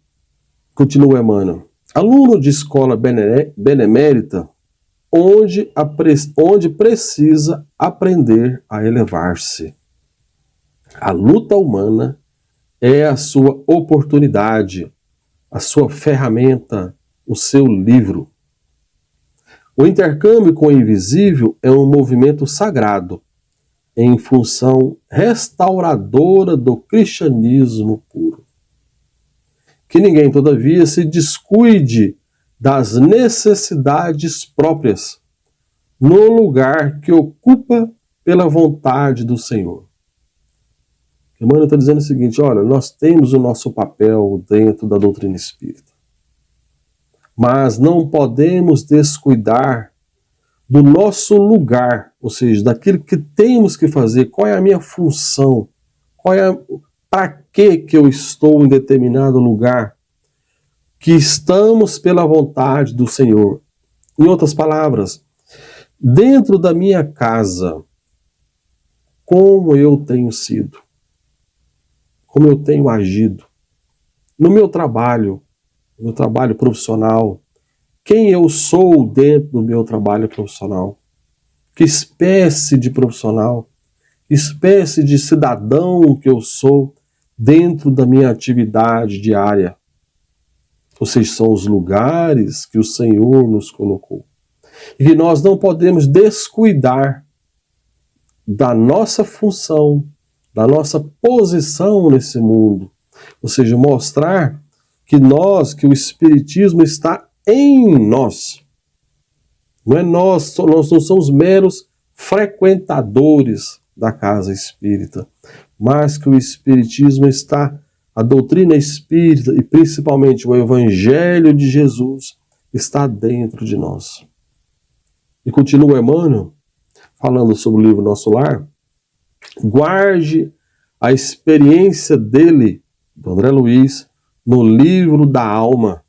continua Emmanuel, aluno de escola benemérita, onde precisa aprender a elevar-se. A luta humana é a sua oportunidade, a sua ferramenta, o seu livro. O intercâmbio com o invisível é um movimento sagrado, em função restauradora do cristianismo puro. Que ninguém, todavia, se descuide das necessidades próprias, no lugar que ocupa pela vontade do Senhor. Emmanuel está dizendo o seguinte, olha, nós temos o nosso papel dentro da doutrina espírita, mas não podemos descuidar do nosso lugar, ou seja, daquilo que temos que fazer, qual é a minha função, para que eu estou em determinado lugar, que estamos pela vontade do Senhor. Em outras palavras, dentro da minha casa, como eu tenho sido, como eu tenho agido, no meu trabalho profissional, quem eu sou dentro do meu trabalho profissional, que espécie de profissional, que espécie de cidadão que eu sou dentro da minha atividade diária. Ou seja, são os lugares que o Senhor nos colocou. E que nós não podemos descuidar da nossa função, da nossa posição nesse mundo. Ou seja, mostrar que o Espiritismo está em nós. Não é nós não somos meros frequentadores da casa espírita, mas que o Espiritismo está, a doutrina espírita e principalmente o Evangelho de Jesus está dentro de nós. E continua Emmanuel, falando sobre o livro Nosso Lar, guarde a experiência dele, do André Luiz, no livro da alma.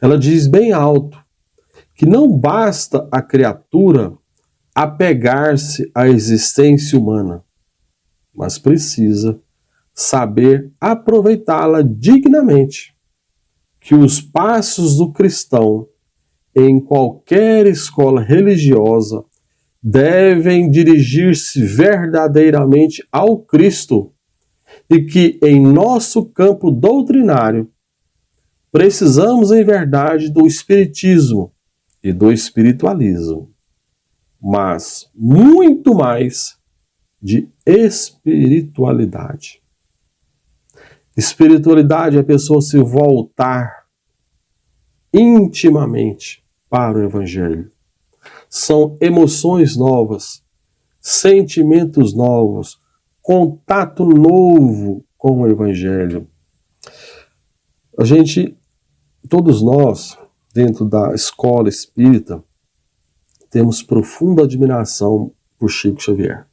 Ela diz bem alto que não basta a criatura apegar-se à existência humana, mas precisa saber aproveitá-la dignamente, que os passos do cristão em qualquer escola religiosa devem dirigir-se verdadeiramente ao Cristo e que em nosso campo doutrinário precisamos em verdade do Espiritismo e do espiritualismo, mas muito mais de espiritualidade. Espiritualidade é a pessoa se voltar intimamente para o Evangelho, são emoções novas, sentimentos novos, contato novo com o Evangelho. Todos nós, dentro da escola espírita, temos profunda admiração por Chico Xavier.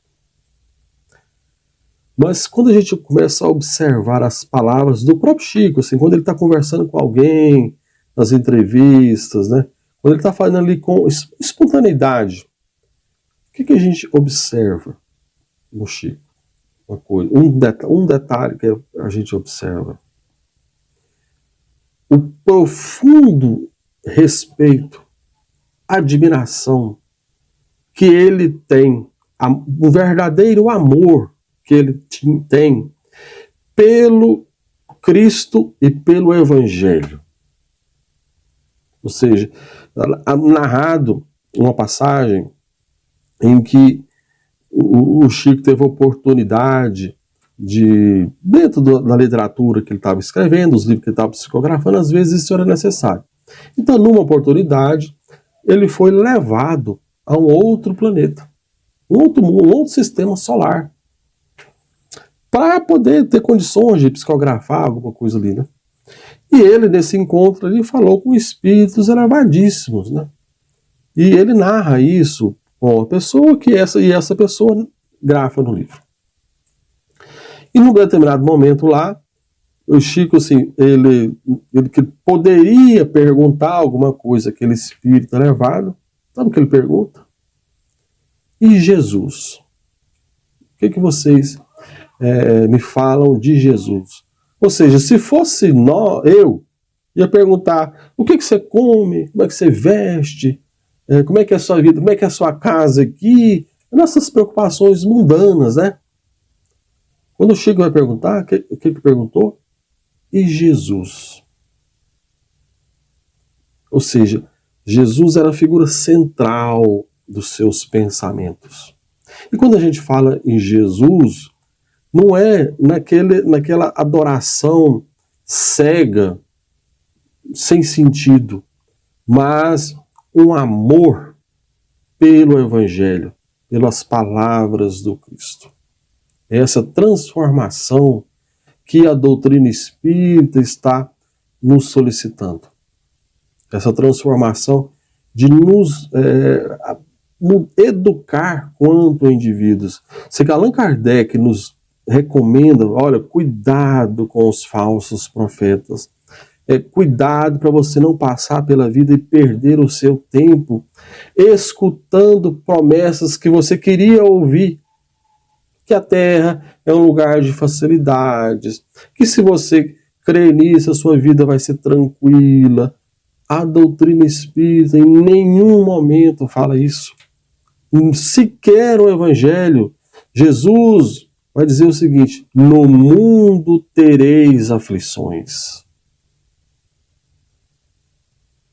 Mas quando a gente começa a observar as palavras do próprio Chico, assim, quando ele está conversando com alguém, nas entrevistas, né? Quando ele está falando ali com espontaneidade, o que a gente observa no Chico? Uma coisa, um detalhe que a gente observa. O profundo respeito, admiração que ele tem, o verdadeiro amor que ele tem pelo Cristo e pelo Evangelho. Ou seja, narrado uma passagem em que o Chico teve a oportunidade de, dentro da literatura que ele estava escrevendo, os livros que ele estava psicografando, às vezes isso era necessário. Então, numa oportunidade, ele foi levado a um outro planeta, um outro sistema solar, para poder ter condições de psicografar alguma coisa ali, né? E ele, nesse encontro ali, falou com espíritos elevadíssimos, né? E ele narra isso com uma pessoa essa pessoa grafa no livro. E num determinado momento lá, o Chico, assim, ele que poderia perguntar alguma coisa àquele espírito elevado, sabe o que ele pergunta? E Jesus? O que vocês me falam de Jesus? Ou seja, se fosse eu ia perguntar o que você come, como é que você veste, como é que é a sua vida, como é que é a sua casa aqui, nossas preocupações mundanas, né? Quando o Chico vai perguntar, o que perguntou? E Jesus? Ou seja, Jesus era a figura central dos seus pensamentos. E quando a gente fala em Jesus, não é naquela adoração cega, sem sentido, mas um amor pelo Evangelho, pelas palavras do Cristo. Essa transformação que a doutrina espírita está nos solicitando. Essa transformação de nos educar quanto indivíduos. Se Allan Kardec nos recomenda, olha, cuidado com os falsos profetas, cuidado para você não passar pela vida e perder o seu tempo escutando promessas que você queria ouvir, que a Terra é um lugar de facilidades, que se você crer nisso a sua vida vai ser tranquila. A doutrina espírita em nenhum momento fala isso. Sequer o Evangelho. Jesus vai dizer o seguinte: no mundo tereis aflições.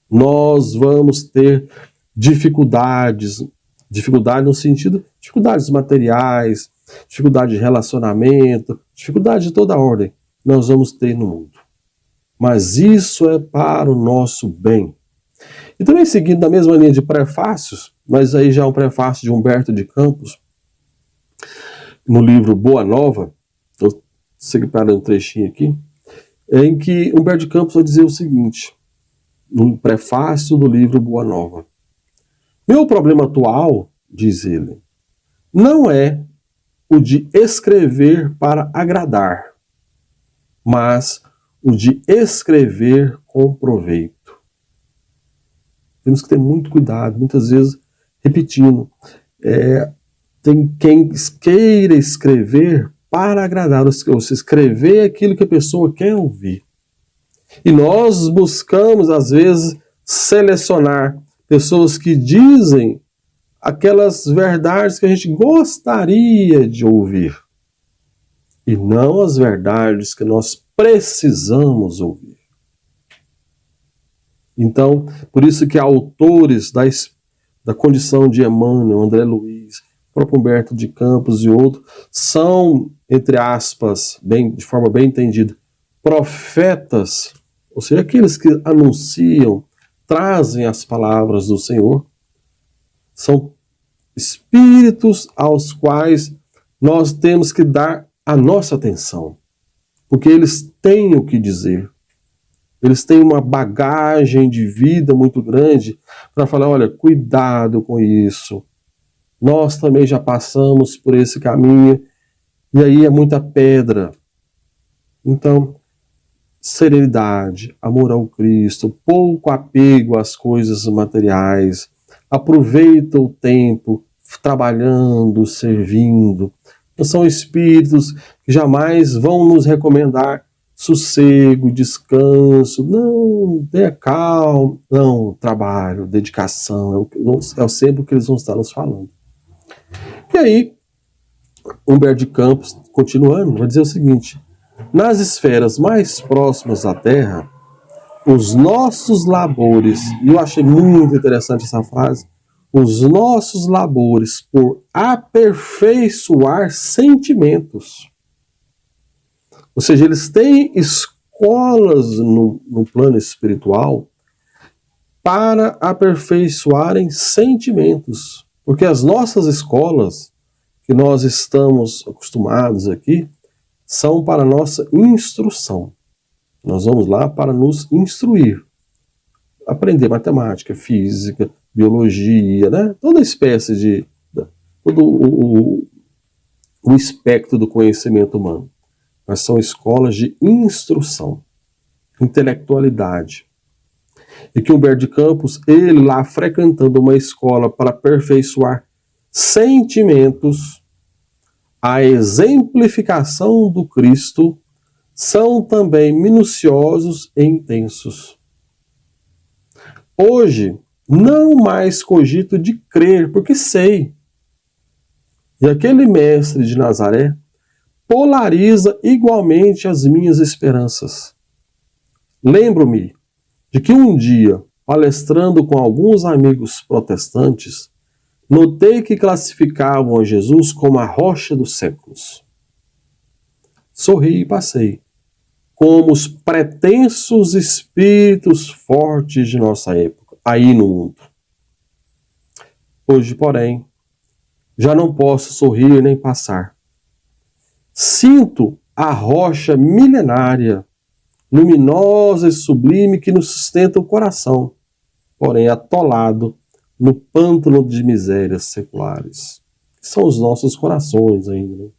Nós vamos ter dificuldades no sentido, dificuldades materiais, dificuldade de relacionamento, dificuldade de toda ordem, nós vamos ter no mundo. Mas isso é para o nosso bem. E também seguindo na mesma linha de prefácios, mas aí já é um prefácio de Humberto de Campos, no livro Boa Nova, estou separando um trechinho aqui, em que Humberto de Campos vai dizer o seguinte, no prefácio do livro Boa Nova: meu problema atual, diz ele, não é o de escrever para agradar, mas o de escrever com proveito. Temos que ter muito cuidado, muitas vezes repetindo. Tem quem queira escrever para agradar, ou seja, escrever aquilo que a pessoa quer ouvir. E nós buscamos, às vezes, selecionar pessoas que dizem aquelas verdades que a gente gostaria de ouvir, e não as verdades que nós precisamos ouvir. Então, por isso que autores da condição de Emmanuel, André Luiz, próprio Humberto de Campos e outros, são, entre aspas, de forma bem entendida, profetas, ou seja, aqueles que anunciam, trazem as palavras do Senhor, São espíritos aos quais nós temos que dar a nossa atenção, porque eles têm o que dizer. Eles têm uma bagagem de vida muito grande para falar, olha, cuidado com isso. Nós também já passamos por esse caminho e aí é muita pedra. Então, serenidade, amor ao Cristo, pouco apego às coisas materiais, aproveita o tempo trabalhando, servindo. São espíritos que jamais vão nos recomendar sossego, descanso, não, tenha calma, não, trabalho, dedicação, é sempre o que eles vão estar nos falando. E aí, Humberto de Campos, continuando, vai dizer o seguinte: nas esferas mais próximas da Terra, os nossos labores, e eu achei muito interessante essa frase, os nossos labores por aperfeiçoar sentimentos. Ou seja, eles têm escolas no plano espiritual para aperfeiçoarem sentimentos. Porque as nossas escolas, que nós estamos acostumados aqui, são para a nossa instrução. Nós vamos lá para nos instruir. Aprender matemática, física, biologia, né? Toda espécie de... todo o espectro do conhecimento humano. Mas são escolas de instrução, intelectualidade. E que Humberto de Campos, ele lá frequentando uma escola para aperfeiçoar sentimentos, a exemplificação do Cristo, são também minuciosos e intensos. Hoje, não mais cogito de crer, porque sei. E aquele mestre de Nazaré polariza igualmente as minhas esperanças. Lembro-me de que um dia, palestrando com alguns amigos protestantes, notei que classificavam a Jesus como a rocha dos séculos. Sorri e passei, como os pretensos espíritos fortes de nossa época, aí no mundo. Hoje, porém, já não posso sorrir nem passar. Sinto a rocha milenária, luminosa e sublime que nos sustenta o coração, porém atolado no pântano de misérias seculares. São os nossos corações ainda. Né?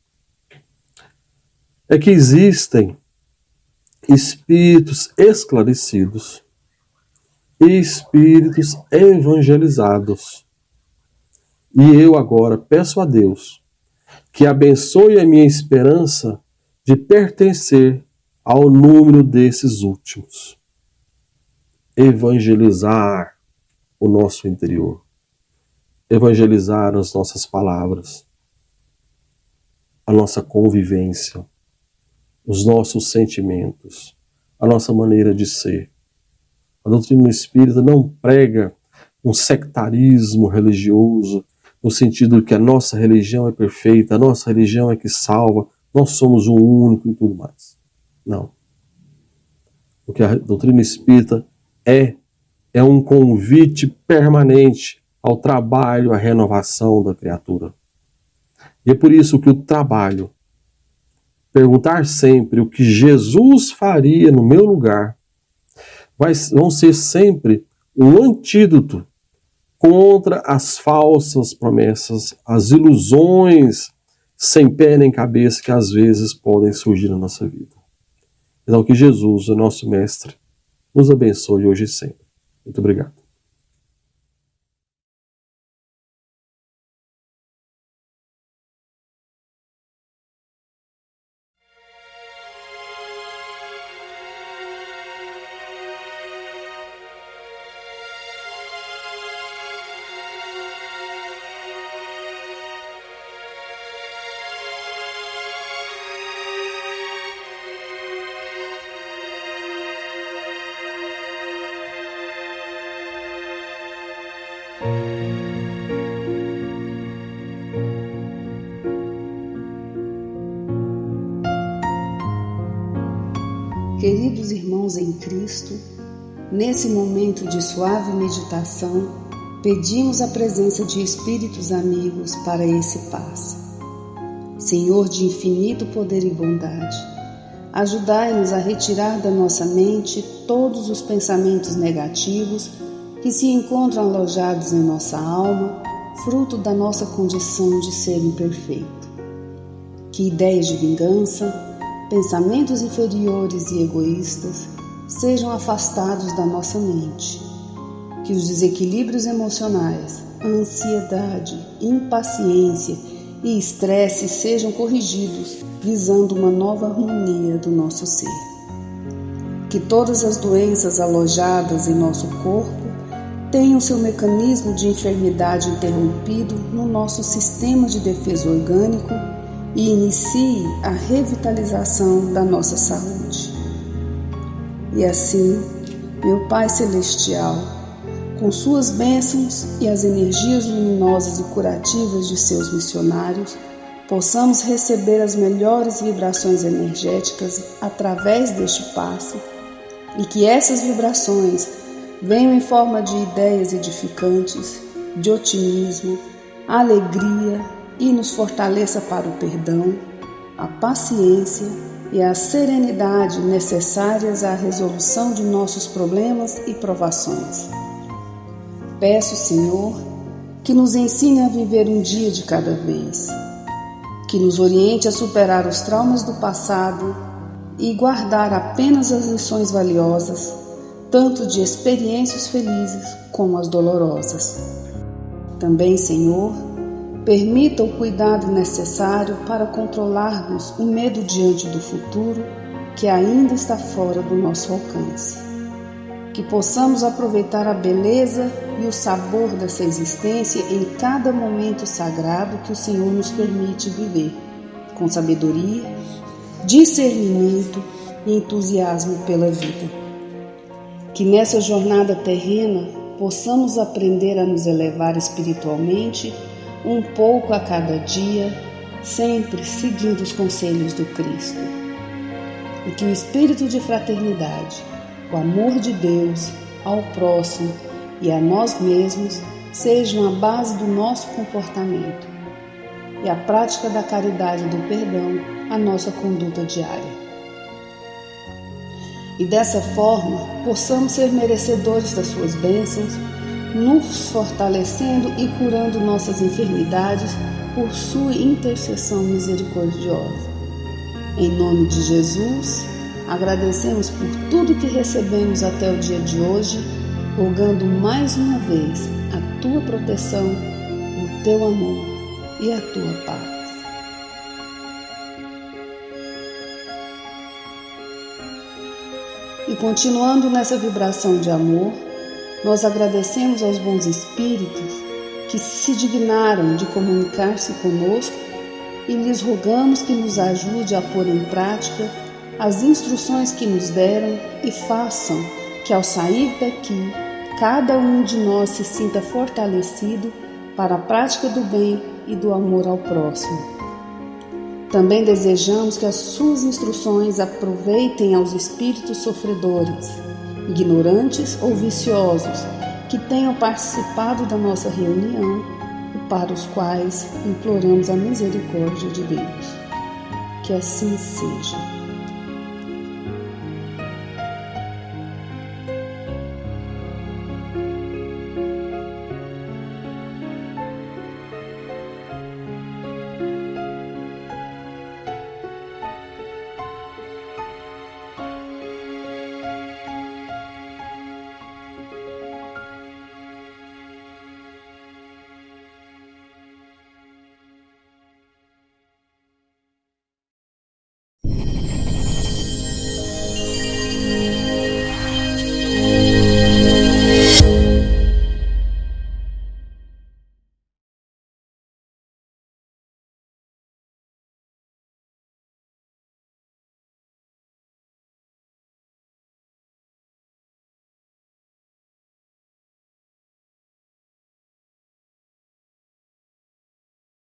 É que existem espíritos esclarecidos e espíritos evangelizados. E eu agora peço a Deus que abençoe a minha esperança de pertencer ao número desses últimos. Evangelizar o nosso interior. Evangelizar as nossas palavras. A nossa convivência. Os nossos sentimentos. A nossa maneira de ser. A doutrina espírita não prega um sectarismo religioso, no sentido de que a nossa religião é perfeita, a nossa religião é que salva, nós somos o único e tudo mais. Não. O que a doutrina espírita é um convite permanente ao trabalho, à renovação da criatura. E é por isso que o trabalho, perguntar sempre o que Jesus faria no meu lugar, vão ser sempre um antídoto contra as falsas promessas, as ilusões sem pé nem cabeça que às vezes podem surgir na nossa vida. Então que Jesus, o nosso Mestre, nos abençoe hoje e sempre. Muito obrigado. Queridos irmãos em Cristo, nesse momento de suave meditação, pedimos a presença de espíritos amigos para esse passe. Senhor de infinito poder e bondade, ajudai-nos a retirar da nossa mente todos os pensamentos negativos que se encontram alojados em nossa alma, fruto da nossa condição de ser imperfeito. Que ideias de vingança, pensamentos inferiores e egoístas sejam afastados da nossa mente. Que os desequilíbrios emocionais, ansiedade, impaciência e estresse sejam corrigidos, visando uma nova harmonia do nosso ser. Que todas as doenças alojadas em nosso corpo tenham seu mecanismo de enfermidade interrompido no nosso sistema de defesa orgânico e inicie a revitalização da nossa saúde. E assim, meu Pai Celestial, com suas bênçãos e as energias luminosas e curativas de seus missionários, possamos receber as melhores vibrações energéticas através deste passe e que essas vibrações venham em forma de ideias edificantes, de otimismo, alegria e nos fortaleça para o perdão, a paciência e a serenidade necessárias à resolução de nossos problemas e provações. Peço, Senhor, que nos ensine a viver um dia de cada vez, que nos oriente a superar os traumas do passado e guardar apenas as lições valiosas, tanto de experiências felizes como as dolorosas. Também, Senhor, permita o cuidado necessário para controlarmos o medo diante do futuro que ainda está fora do nosso alcance. Que possamos aproveitar a beleza e o sabor dessa existência em cada momento sagrado que o Senhor nos permite viver, com sabedoria, discernimento e entusiasmo pela vida. Que nessa jornada terrena possamos aprender a nos elevar espiritualmente um pouco a cada dia, sempre seguindo os conselhos do Cristo. E que o espírito de fraternidade, o amor de Deus ao próximo e a nós mesmos sejam a base do nosso comportamento e a prática da caridade e do perdão a nossa conduta diária. E dessa forma possamos ser merecedores das suas bênçãos, nos fortalecendo e curando nossas enfermidades por sua intercessão misericordiosa. Em nome de Jesus, agradecemos por tudo que recebemos até o dia de hoje, rogando mais uma vez a tua proteção, o teu amor e a tua paz. E continuando nessa vibração de amor, nós agradecemos aos bons espíritos que se dignaram de comunicar-se conosco e lhes rogamos que nos ajude a pôr em prática as instruções que nos deram e façam que ao sair daqui, cada um de nós se sinta fortalecido para a prática do bem e do amor ao próximo. Também desejamos que as suas instruções aproveitem aos espíritos sofredores, ignorantes ou viciosos, que tenham participado da nossa reunião e para os quais imploramos a misericórdia de Deus. Que assim seja.